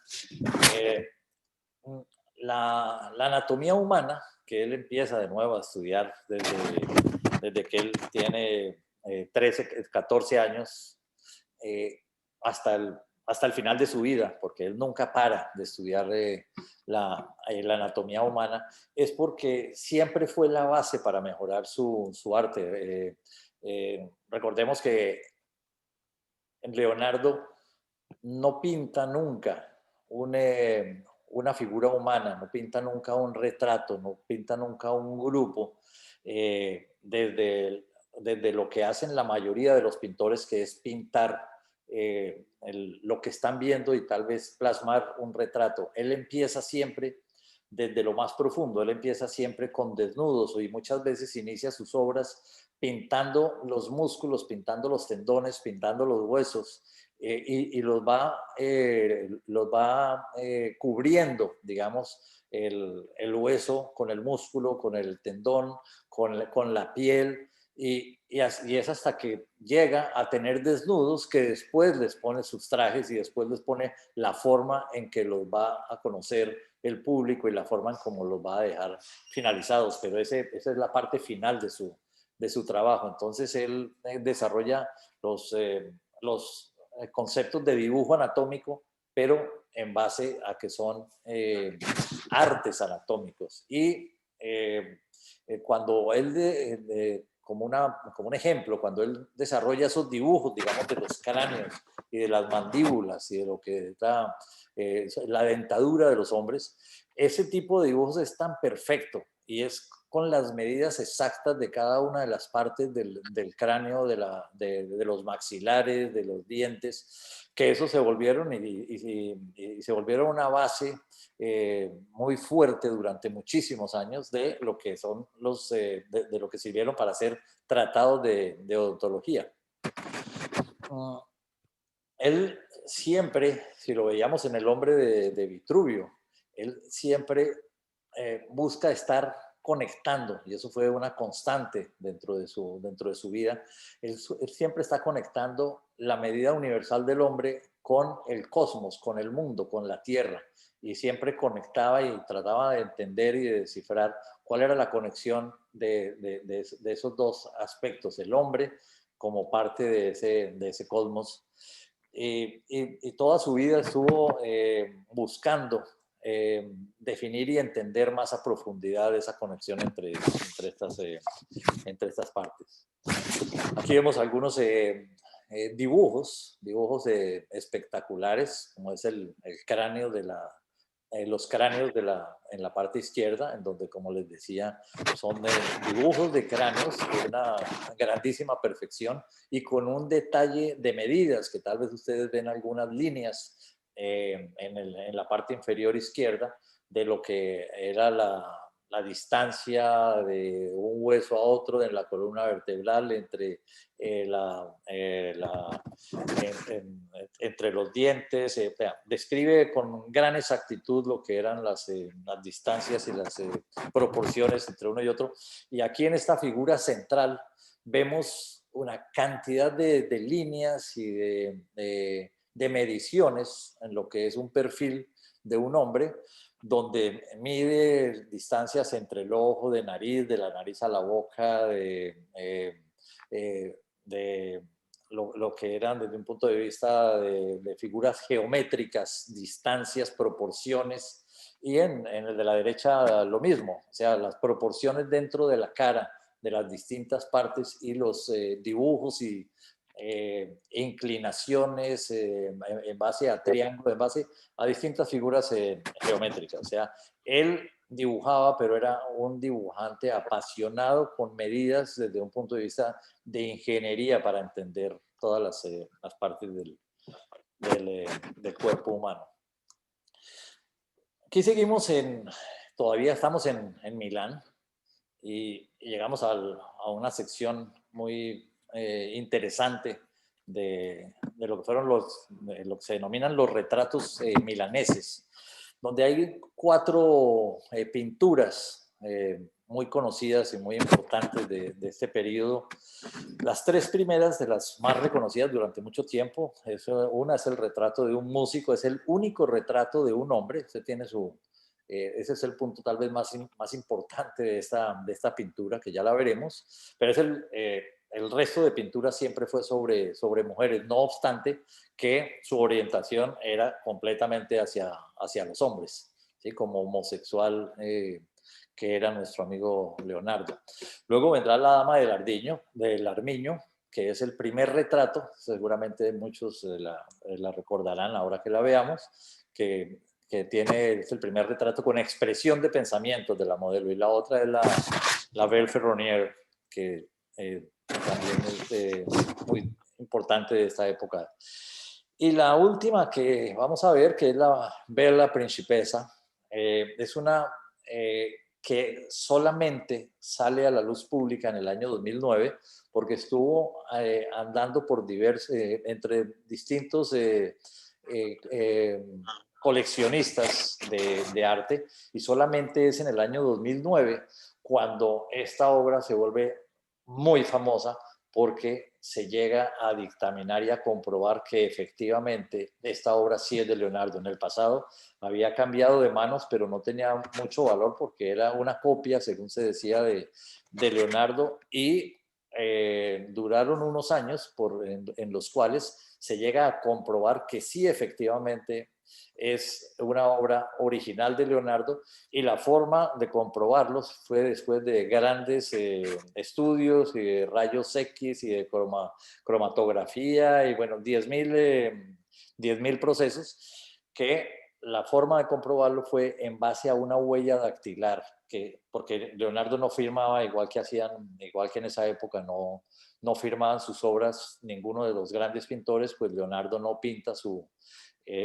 La anatomía humana, que él empieza de nuevo a estudiar desde que él tiene 13, 14 años, hasta el final de su vida, porque él nunca para de estudiar la anatomía humana, es porque siempre fue la base para mejorar su arte. Recordemos que Leonardo no pinta nunca una figura humana, no pinta nunca un retrato, no pinta nunca un grupo, desde lo que hacen la mayoría de los pintores, que es pintar lo que están viendo y tal vez plasmar un retrato. Él empieza siempre desde lo más profundo, él empieza siempre con desnudos y muchas veces inicia sus obras pintando los músculos, pintando los tendones, pintando los huesos, y los va cubriendo, digamos, el hueso con el músculo, con el tendón, con la piel, y es hasta que llega a tener desnudos que después les pone sus trajes y después les pone la forma en que los va a conocer el público y la forma en cómo los va a dejar finalizados. Pero esa es la parte final de su trabajo. Entonces él desarrolla los conceptos de dibujo anatómico, pero en base a que son artes anatómicos. Y cuando él, como un ejemplo, cuando él desarrolla esos dibujos, digamos, de los cráneos y de las mandíbulas y de lo que está la dentadura de los hombres, ese tipo de dibujos es tan perfecto y es con las medidas exactas de cada una de las partes del cráneo, de los maxilares, de los dientes, que eso se volvieron y se volvieron una base muy fuerte durante muchísimos años de lo que son de lo que sirvieron para hacer tratados de odontología. Él siempre, si lo veíamos en el hombre de Vitruvio, él siempre busca estar conectando, y eso fue una constante dentro de su vida. Él siempre está conectando la medida universal del hombre con el cosmos, con el mundo, con la tierra, y siempre conectaba y trataba de entender y de descifrar cuál era la conexión de esos dos aspectos, el hombre como parte de ese cosmos. Y toda su vida estuvo buscando definir y entender más a profundidad esa conexión entre estas partes. Aquí vemos algunos dibujos espectaculares, como es el cráneo los cráneos en la parte izquierda, en donde, como les decía, son dibujos de cráneos de una grandísima perfección y con un detalle de medidas, que tal vez ustedes ven algunas líneas en la parte inferior izquierda de lo que era la distancia de un hueso a otro en la columna vertebral, entre entre los dientes. Describe con gran exactitud lo que eran las distancias y las proporciones entre uno y otro. Y aquí en esta figura central vemos una cantidad de líneas y de mediciones en lo que es un perfil de un hombre, donde mide distancias entre el ojo, de la nariz a la boca, de lo que eran desde un punto de vista de figuras geométricas, distancias, proporciones, y en el de la derecha lo mismo, o sea, las proporciones dentro de la cara de las distintas partes y los dibujos y inclinaciones en base a triángulos, en base a distintas figuras geométricas. O sea, él dibujaba, pero era un dibujante apasionado con medidas desde un punto de vista de ingeniería para entender todas las partes del cuerpo humano. Aquí seguimos todavía estamos en Milán y llegamos a una sección muy interesante de lo que fueron lo que se denominan los retratos milaneses, donde hay 4 pinturas muy conocidas y muy importantes de este periodo. Las 3 primeras, de las más reconocidas durante mucho tiempo, una es el retrato de un músico, es el único retrato de un hombre. Usted tiene ese es el punto tal vez más importante de esta pintura, que ya la veremos, pero es el resto de pinturas siempre fue sobre mujeres, no obstante que su orientación era completamente hacia los hombres, ¿sí? Como homosexual que era nuestro amigo Leonardo. Luego vendrá la Dama del Armiño, que es el primer retrato, seguramente muchos la recordarán ahora que la veamos, que es el primer retrato con expresión de pensamientos de la modelo, y la otra es la Belle Ferronnier, que también es muy importante de esta época. Y la última que vamos a ver, que es la Bella Principessa, es una que solamente sale a la luz pública en el año 2009, porque estuvo andando por entre distintos coleccionistas de arte, y solamente es en el año 2009 cuando esta obra se vuelve muy famosa, porque se llega a dictaminar y a comprobar que efectivamente esta obra sí es de Leonardo. En el pasado había cambiado de manos, pero no tenía mucho valor porque era una copia, según se decía, de Leonardo, y duraron unos años en los cuales se llega a comprobar que sí efectivamente es una obra original de Leonardo, y la forma de comprobarlos fue después de grandes estudios y de rayos X y de cromatografía y bueno, 10.000 procesos que la forma de comprobarlo fue en base a una huella dactilar, porque Leonardo no firmaba igual que en esa época, no firmaban sus obras ninguno de los grandes pintores, pues Leonardo no pinta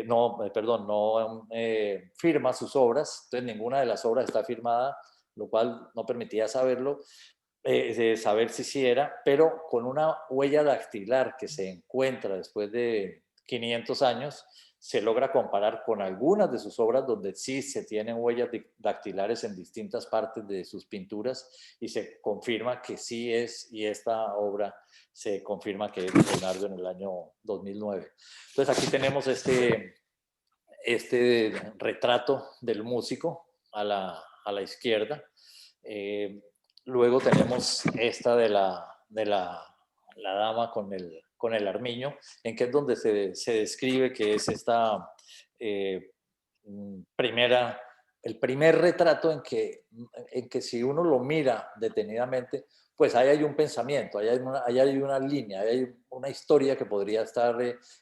no firma sus obras, entonces ninguna de las obras está firmada, lo cual no permitía saberlo, de saber si sí era, pero con una huella dactilar que se encuentra después de 500 años, se logra comparar con algunas de sus obras donde sí se tienen huellas dactilares en distintas partes de sus pinturas y se confirma que sí es, y esta obra se confirma que es Leonardo en el año 2009. Entonces aquí tenemos este retrato del músico a la izquierda. Luego tenemos esta de la dama con el armiño, en que es donde se describe que es esta el primer retrato en que si uno lo mira detenidamente, pues ahí hay un pensamiento, ahí hay una línea, ahí hay una historia que podría estar,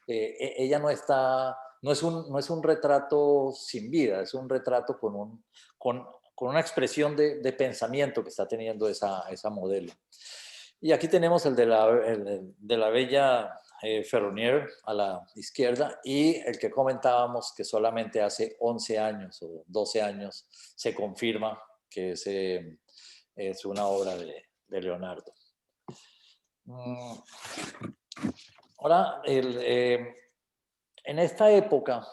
ella no es un retrato sin vida, es un retrato con una expresión de pensamiento que está teniendo esa modelo. Y aquí tenemos el de la bella Ferronier a la izquierda y el que comentábamos que solamente hace 11 años o 12 años se confirma que es una obra de Leonardo. Ahora, en esta época,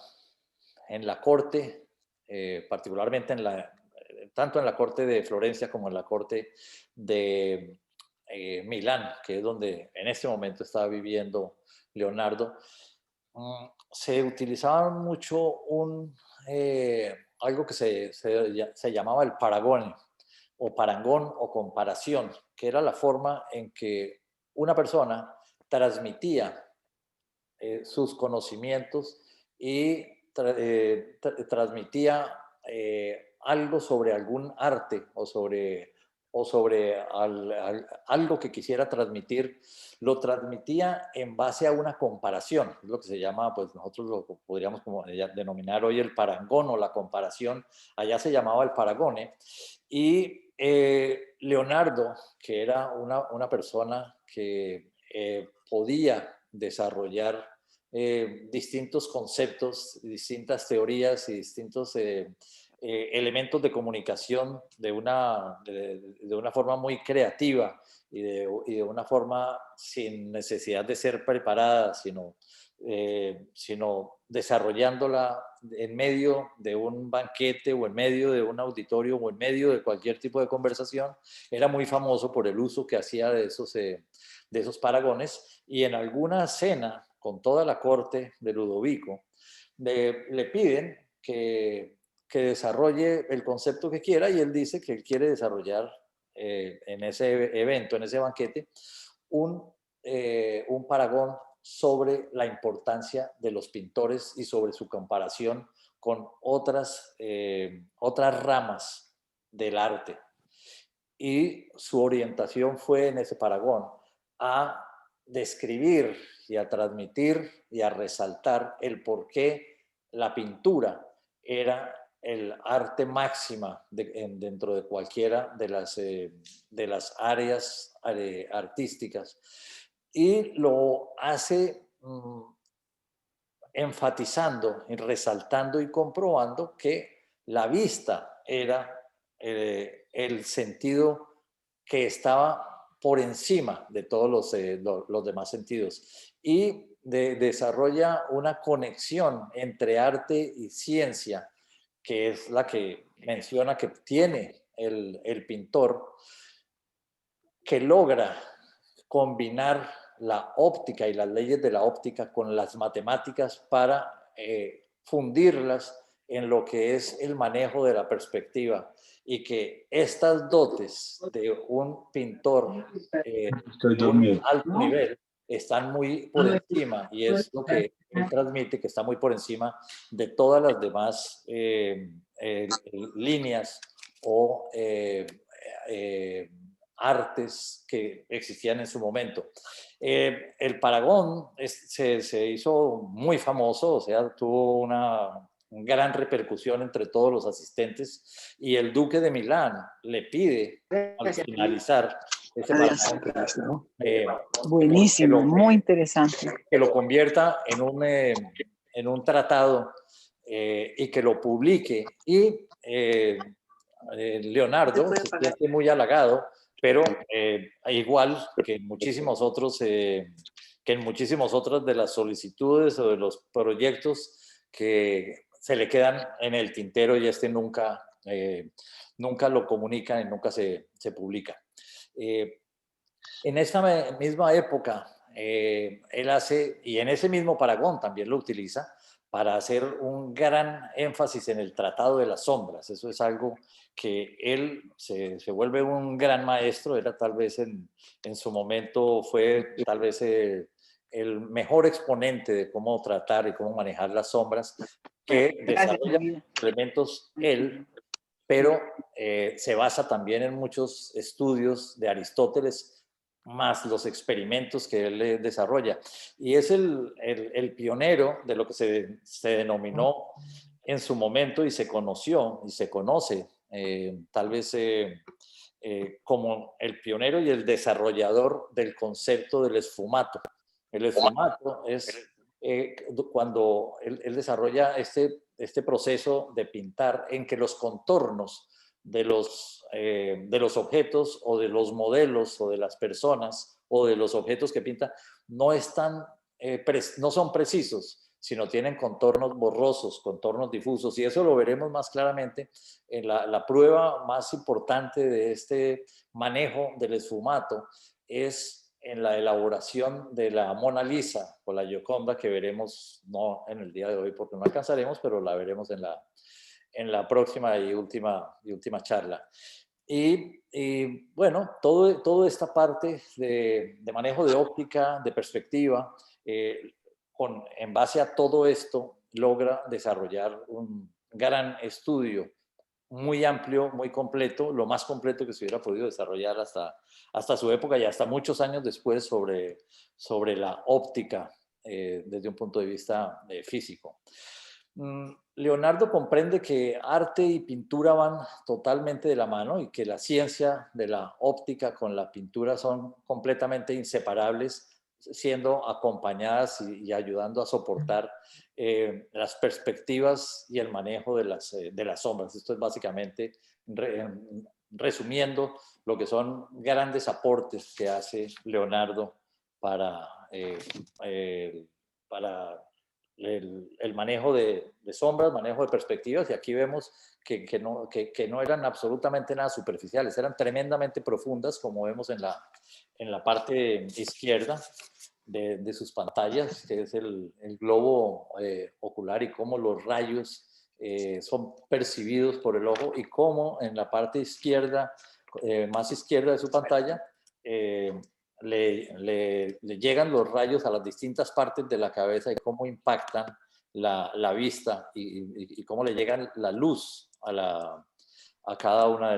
en la corte, particularmente tanto en la corte de Florencia como en la corte de Milán, que es donde en este momento estaba viviendo Leonardo, se utilizaba mucho algo que se llamaba el paragone, o parangón o comparación, que era la forma en que una persona transmitía sus conocimientos y transmitía algo sobre algún arte o sobre algo que quisiera transmitir, lo transmitía en base a una comparación, es lo que se llama, pues nosotros lo podríamos como denominar hoy el parangón o la comparación, allá se llamaba el paragone, y Leonardo, que era una persona que podía desarrollar distintos conceptos, distintas teorías y distintos elementos de comunicación de una forma muy creativa y de una forma sin necesidad de ser preparada, sino desarrollándola en medio de un banquete o en medio de un auditorio o en medio de cualquier tipo de conversación. Era muy famoso por el uso que hacía de esos paragones, y en alguna cena con toda la corte de Ludovico le piden que desarrolle el concepto que quiera, y él dice que él quiere desarrollar en ese evento, en ese banquete, un paragón sobre la importancia de los pintores y sobre su comparación con otras ramas del arte. Y su orientación fue en ese paragón a describir y a transmitir y a resaltar el por qué la pintura era el arte máxima dentro de cualquiera de las áreas artísticas. Y lo hace enfatizando, resaltando y comprobando que la vista era el sentido que estaba por encima de todos los demás sentidos, y desarrolla una conexión entre arte y ciencia, que es la que menciona que tiene el pintor, que logra combinar la óptica y las leyes de la óptica con las matemáticas para fundirlas en lo que es el manejo de la perspectiva, y que estas dotes de un pintor de un alto nivel están muy por encima, y es lo que él transmite, que está muy por encima de todas las demás líneas o artes que existían en su momento. El paragón se hizo muy famoso, o sea, tuvo gran repercusión entre todos los asistentes, y el duque de Milán le pide al finalizar ese Parlamento Buenísimo, muy interesante. que lo convierta en un tratado y que lo publique. Y Leonardo se siente muy halagado, pero igual que en muchísimos otros de las solicitudes o de los proyectos que se le quedan en el tintero y nunca lo comunican y nunca se publica. En esa misma época, él hace, y en ese mismo Paragón también lo utiliza, para hacer un gran énfasis en el Tratado de las Sombras. Eso es algo que él se vuelve un gran maestro, era tal vez en su momento, fue tal vez el mejor exponente de cómo tratar y cómo manejar las sombras, que desarrolla elementos él, pero se basa también en muchos estudios de Aristóteles, más los experimentos que él desarrolla. Y es el pionero de lo que se denominó en su momento y se conoció y se conoce tal vez como el pionero y el desarrollador del concepto del esfumato. El esfumato es cuando él desarrolla este proceso de pintar en que los contornos de los objetos o de los modelos o de las personas o de los objetos que pinta no son precisos, sino tienen contornos borrosos, contornos difusos, y eso lo veremos más claramente en la prueba más importante de este manejo del esfumato, es en la elaboración de la Mona Lisa o la Gioconda, que veremos no en el día de hoy porque no alcanzaremos, pero la veremos en la próxima y última charla. Y bueno, toda esta parte de manejo de óptica, de perspectiva, en base a todo esto, logra desarrollar un gran estudio muy amplio, muy completo, lo más completo que se hubiera podido desarrollar hasta su época y hasta muchos años después sobre la óptica desde un punto de vista físico. Leonardo comprende que arte y pintura van totalmente de la mano y que la ciencia de la óptica con la pintura son completamente inseparables, siendo acompañadas y ayudando a soportar las perspectivas y el manejo de las sombras. Esto es básicamente, resumiendo, lo que son grandes aportes que hace Leonardo para el manejo de sombras, manejo de perspectivas, y aquí vemos que no eran absolutamente nada superficiales, eran tremendamente profundas, como vemos en la parte izquierda de sus pantallas, que es el globo ocular y cómo los rayos son percibidos por el ojo, y cómo en la parte izquierda, más izquierda de su pantalla, le llegan los rayos a las distintas partes de la cabeza y cómo impactan la vista y cómo le llegan la luz a cada una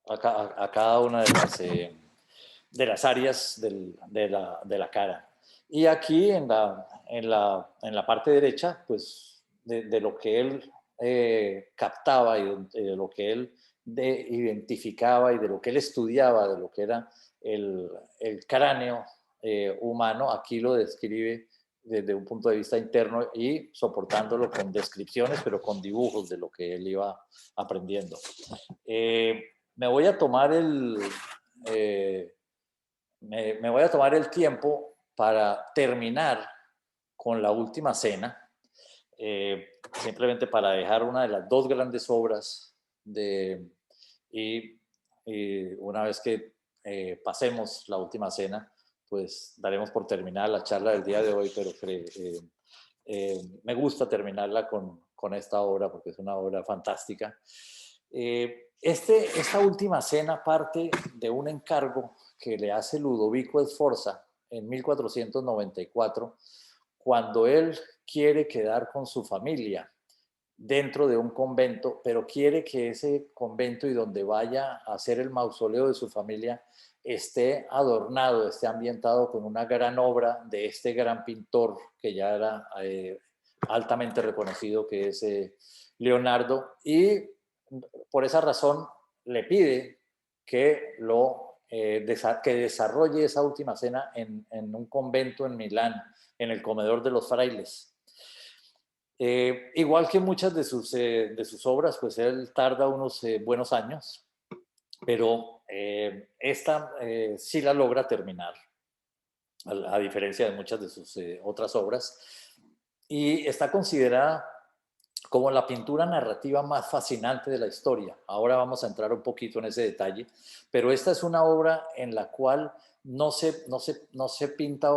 a cada una de las áreas de la cara. Y aquí en la parte derecha, pues de lo que él captaba y de lo que él identificaba y de lo que él estudiaba, de lo que era el cráneo humano, aquí lo describe desde un punto de vista interno y soportándolo con descripciones, pero con dibujos de lo que él iba aprendiendo. Me voy a tomar me voy a tomar el tiempo para terminar con la Última Cena, simplemente para dejar una de las dos grandes obras y una vez que pasemos la Última Cena, pues daremos por terminada la charla del día de hoy, pero me gusta terminarla con esta obra porque es una obra fantástica. Esta Última Cena parte de un encargo que le hace Ludovico Sforza en 1494, cuando él quiere quedar con su familia dentro de un convento, pero quiere que ese convento y donde vaya a hacer el mausoleo de su familia esté adornado, esté ambientado con una gran obra de este gran pintor que ya era altamente reconocido, que es Leonardo, y por esa razón le pide que que desarrolle esa última cena en un convento en Milán, en el comedor de los frailes. Igual que muchas de sus obras, pues él tarda unos buenos años, pero esta sí la logra terminar, a diferencia de muchas de sus otras obras, y está considerada como la pintura narrativa más fascinante de la historia. Ahora vamos a entrar un poquito en ese detalle, pero esta es una obra en la cual no se pinta,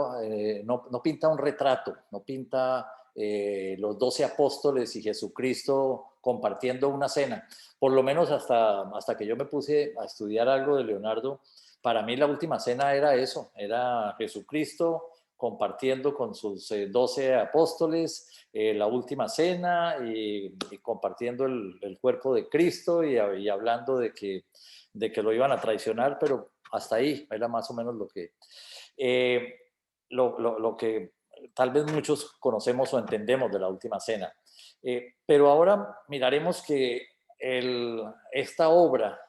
no pinta un retrato, no pinta los 12 apóstoles y Jesucristo compartiendo una cena. Por lo menos hasta que yo me puse a estudiar algo de Leonardo, para mí la última cena era eso, era Jesucristo compartiendo con sus 12 apóstoles la última cena y compartiendo el cuerpo de Cristo y hablando de que lo iban a traicionar, pero hasta ahí era más o menos lo que tal vez muchos conocemos o entendemos de la última cena. Pero ahora miraremos que esta obra,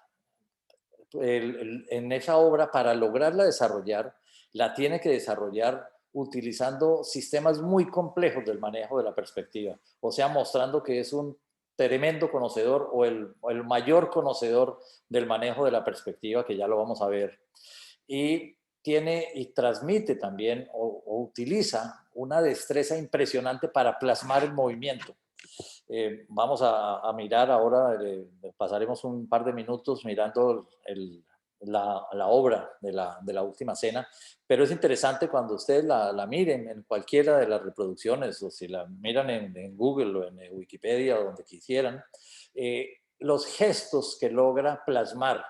en esa obra, para lograrla desarrollar, la tiene que desarrollar utilizando sistemas muy complejos del manejo de la perspectiva, o sea, mostrando que es un tremendo conocedor o el mayor conocedor del manejo de la perspectiva, que ya lo vamos a ver, y tiene y transmite también o utiliza una destreza impresionante para plasmar el movimiento. Vamos a mirar ahora, pasaremos un par de minutos mirando la obra de la última cena, pero es interesante cuando ustedes la miren en cualquiera de las reproducciones, o si la miran en Google o en Wikipedia o donde quisieran, los gestos que logra plasmar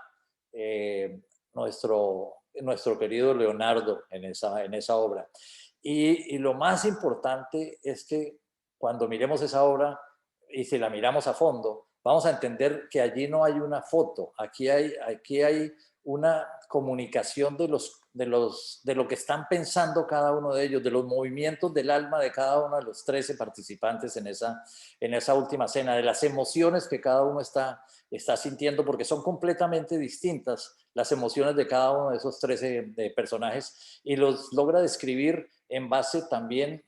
nuestro querido Leonardo en esa obra. Y lo más importante es que cuando miremos esa obra, y si la miramos a fondo, vamos a entender que allí no hay una foto, aquí hay una comunicación de lo que están pensando cada uno de ellos, de los movimientos del alma de cada uno de los 13 participantes en esa última cena, de las emociones que cada uno está sintiendo, porque son completamente distintas las emociones de cada uno de esos 13 personajes, y los logra describir en base también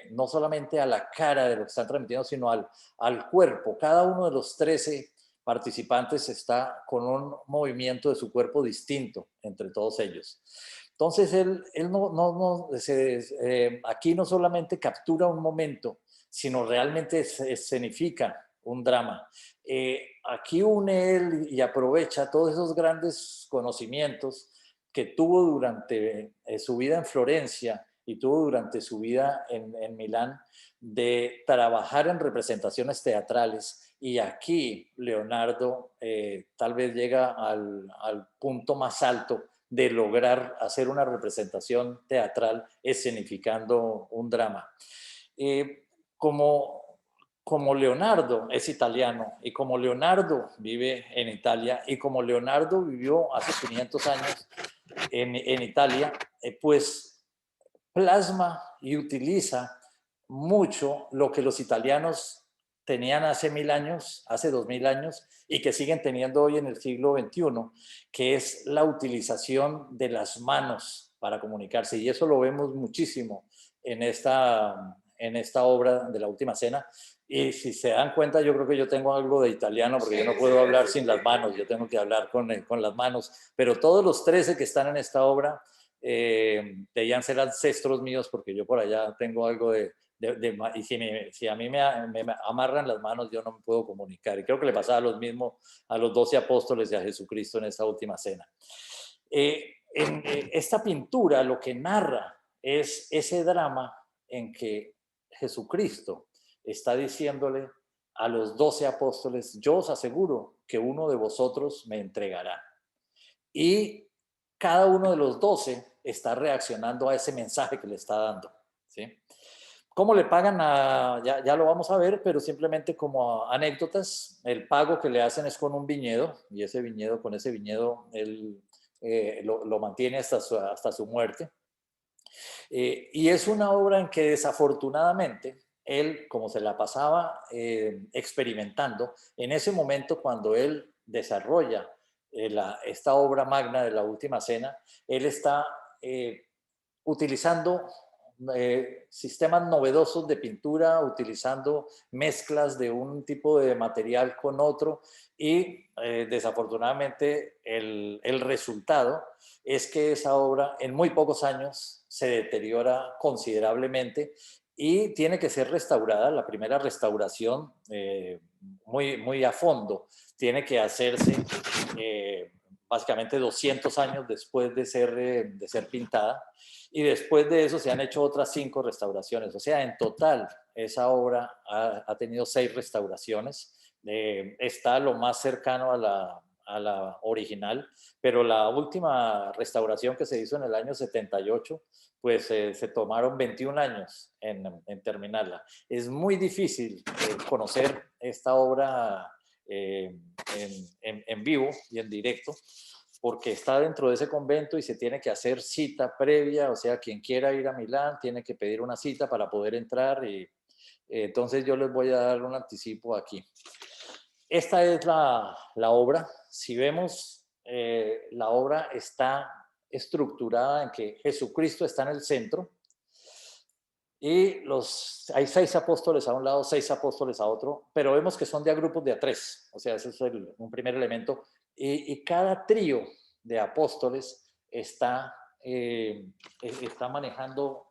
no solamente a la cara de lo que están transmitiendo, sino al cuerpo. Cada uno de los 13 participantes está con un movimiento de su cuerpo distinto entre todos ellos. Entonces, él aquí no solamente captura un momento, sino realmente escenifica un drama. Aquí une él y aprovecha todos esos grandes conocimientos que tuvo durante su vida en Florencia y tuvo durante su vida en Milán, de trabajar en representaciones teatrales, y aquí Leonardo tal vez llega al punto más alto de lograr hacer una representación teatral escenificando un drama. Como Leonardo es italiano y como Leonardo vive en Italia y como Leonardo vivió hace 500 años en Italia, pues plasma y utiliza mucho lo que los italianos tenían hace 1000 años, hace 2000 años, y que siguen teniendo hoy en el siglo XXI, que es la utilización de las manos para comunicarse. Y eso lo vemos muchísimo en esta obra de la última cena. Y si se dan cuenta, yo creo que yo tengo algo de italiano, porque yo no puedo hablar sin las manos, yo tengo que hablar con las manos. Pero todos los 13 que están en esta obra debían ser ancestros míos, porque yo por allá tengo algo y si a mí me amarran las manos, yo no me puedo comunicar. Y creo que le pasaba lo mismo a los 12 apóstoles y a Jesucristo en esta última cena. Esta pintura lo que narra es ese drama en que Jesucristo está diciéndole a los 12 apóstoles: yo os aseguro que uno de vosotros me entregará. Y cada uno de los 12 está reaccionando a ese mensaje que le está dando, ¿sí? ¿Cómo le pagan? Ya lo vamos a ver, pero simplemente como anécdotas, el pago que le hacen es con un viñedo, y con ese viñedo él lo mantiene hasta su muerte. Y es una obra en que desafortunadamente él, como se la pasaba experimentando, en ese momento cuando él desarrolla esta obra magna de la Última Cena, él está utilizando sistemas novedosos de pintura, utilizando mezclas de un tipo de material con otro y desafortunadamente el resultado es que esa obra en muy pocos años se deteriora considerablemente y tiene que ser restaurada. La primera restauración muy a fondo tiene que hacerse básicamente 200 años después de ser pintada. Y después de eso se han hecho otras 5 restauraciones. O sea, en total, esa obra ha tenido 6 restauraciones. Está lo más cercano a la original, pero la última restauración que se hizo en el año 78, pues se tomaron 21 años en terminarla. Es muy difícil conocer esta obra en vivo y en directo, porque está dentro de ese convento y se tiene que hacer cita previa, o sea, quien quiera ir a Milán tiene que pedir una cita para poder entrar y entonces yo les voy a dar un anticipo aquí. Esta es la obra. Si vemos, la obra está estructurada en que Jesucristo está en el centro y hay 6 apóstoles a un lado, 6 apóstoles a otro, pero vemos que son de a grupos de a 3, o sea, ese es un primer elemento. Y cada trío de apóstoles está manejando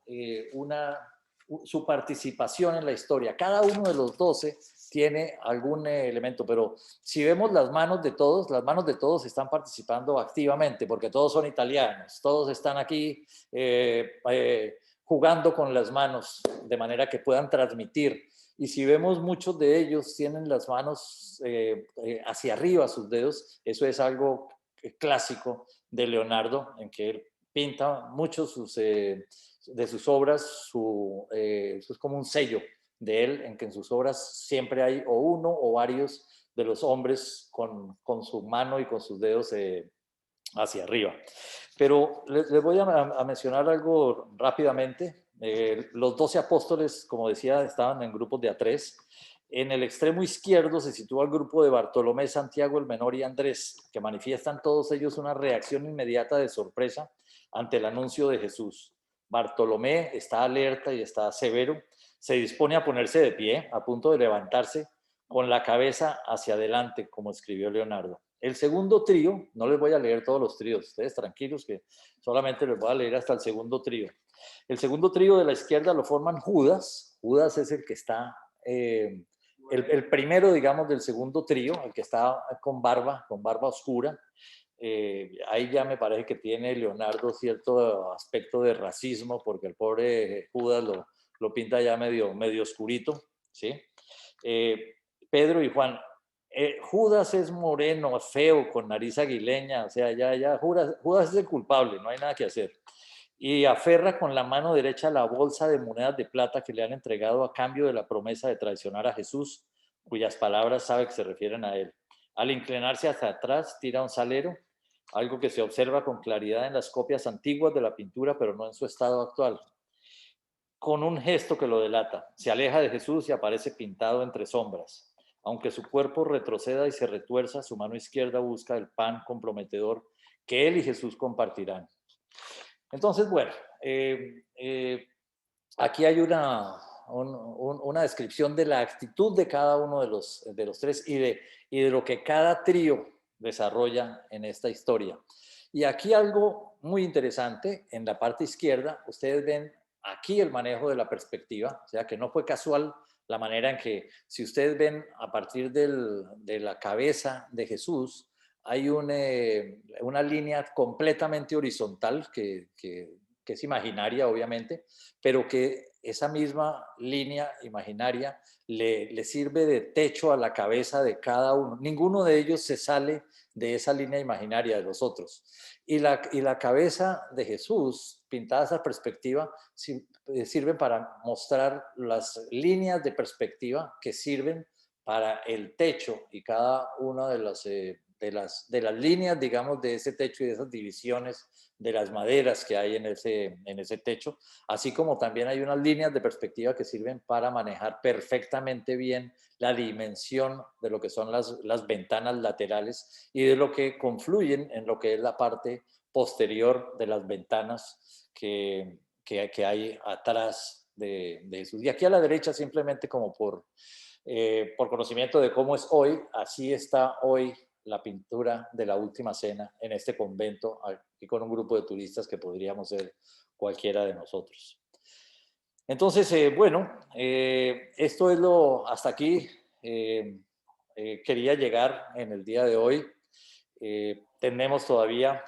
su participación en la historia. Cada uno de los 12 tiene algún elemento, pero si vemos las manos de todos están participando activamente, porque todos son italianos, todos están aquí jugando con las manos de manera que puedan transmitir. Y si vemos, muchos de ellos tienen las manos hacia arriba, sus dedos. Eso es algo clásico de Leonardo, en que él pinta muchos de sus obras. Eso es como un sello de él, en que en sus obras siempre hay o uno o varios de los hombres con su mano y con sus dedos hacia arriba. Pero les voy a mencionar algo rápidamente. Los 12 apóstoles, como decía, estaban en grupos de a 3. En el extremo izquierdo se sitúa el grupo de Bartolomé, Santiago el Menor y Andrés, que manifiestan todos ellos una reacción inmediata de sorpresa ante el anuncio de Jesús. Bartolomé está alerta y está severo. Se dispone a ponerse de pie, a punto de levantarse, con la cabeza hacia adelante, como escribió Leonardo. El segundo trío, no les voy a leer todos los tríos, ustedes tranquilos que solamente les voy a leer hasta el segundo trío. El segundo trío de la izquierda lo forman Judas. Judas es el que está, el primero, digamos, del segundo trío, el que está con barba oscura. Ahí ya me parece que tiene Leonardo cierto aspecto de racismo, porque el pobre Judas lo pinta ya medio oscurito, ¿sí? Pedro y Juan. Judas es moreno, feo, con nariz aguileña, o sea, ya Judas es el culpable, no hay nada que hacer. Y aferra con la mano derecha la bolsa de monedas de plata que le han entregado a cambio de la promesa de traicionar a Jesús, cuyas palabras sabe que se refieren a él. Al inclinarse hacia atrás, tira un salero, algo que se observa con claridad en las copias antiguas de la pintura, pero no en su estado actual. Con un gesto que lo delata, se aleja de Jesús y aparece pintado entre sombras. Aunque su cuerpo retroceda y se retuerza, su mano izquierda busca el pan comprometedor que él y Jesús compartirán. Entonces, bueno, aquí hay una descripción de la actitud de cada uno de los 3 y de lo que cada trío desarrolla en esta historia. Y aquí algo muy interesante, en la parte izquierda, ustedes ven aquí el manejo de la perspectiva, o sea que no fue casual la manera en que, si ustedes ven a partir de la cabeza de Jesús, hay una línea completamente horizontal que es imaginaria, obviamente, pero que esa misma línea imaginaria le sirve de techo a la cabeza de cada uno. Ninguno de ellos se sale de esa línea imaginaria de los otros. Y la cabeza de Jesús, pintada esa perspectiva, sirve para mostrar las líneas de perspectiva que sirven para el techo y cada una de las de las líneas, digamos, de ese techo y de esas divisiones de las maderas que hay en ese techo, así como también hay unas líneas de perspectiva que sirven para manejar perfectamente bien la dimensión de lo que son las ventanas laterales y de lo que confluyen en lo que es la parte posterior de las ventanas que hay atrás de eso. Y aquí a la derecha, simplemente como por conocimiento de cómo es hoy, así está hoy la pintura de la Última Cena en este convento, aquí con un grupo de turistas que podríamos ser cualquiera de nosotros. Entonces, bueno, esto es hasta aquí quería llegar en el día de hoy. Tenemos todavía,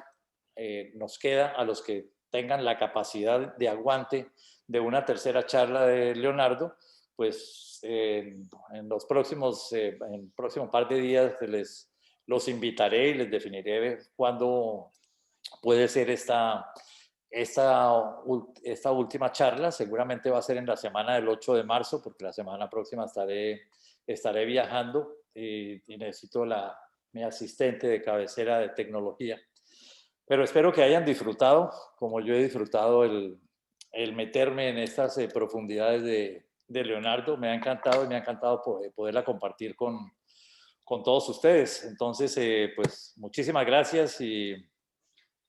nos queda a los que tengan la capacidad de aguante de una tercera charla de Leonardo, pues en los próximos, en el próximo par de días los invitaré y les definiré cuándo puede ser esta última charla. Seguramente va a ser en la semana del 8 de marzo, porque la semana próxima estaré viajando y necesito mi asistente de cabecera de tecnología. Pero espero que hayan disfrutado, como yo he disfrutado el meterme en estas profundidades de Leonardo. Me ha encantado y me ha encantado poderla compartir con todos ustedes. Entonces, pues muchísimas gracias y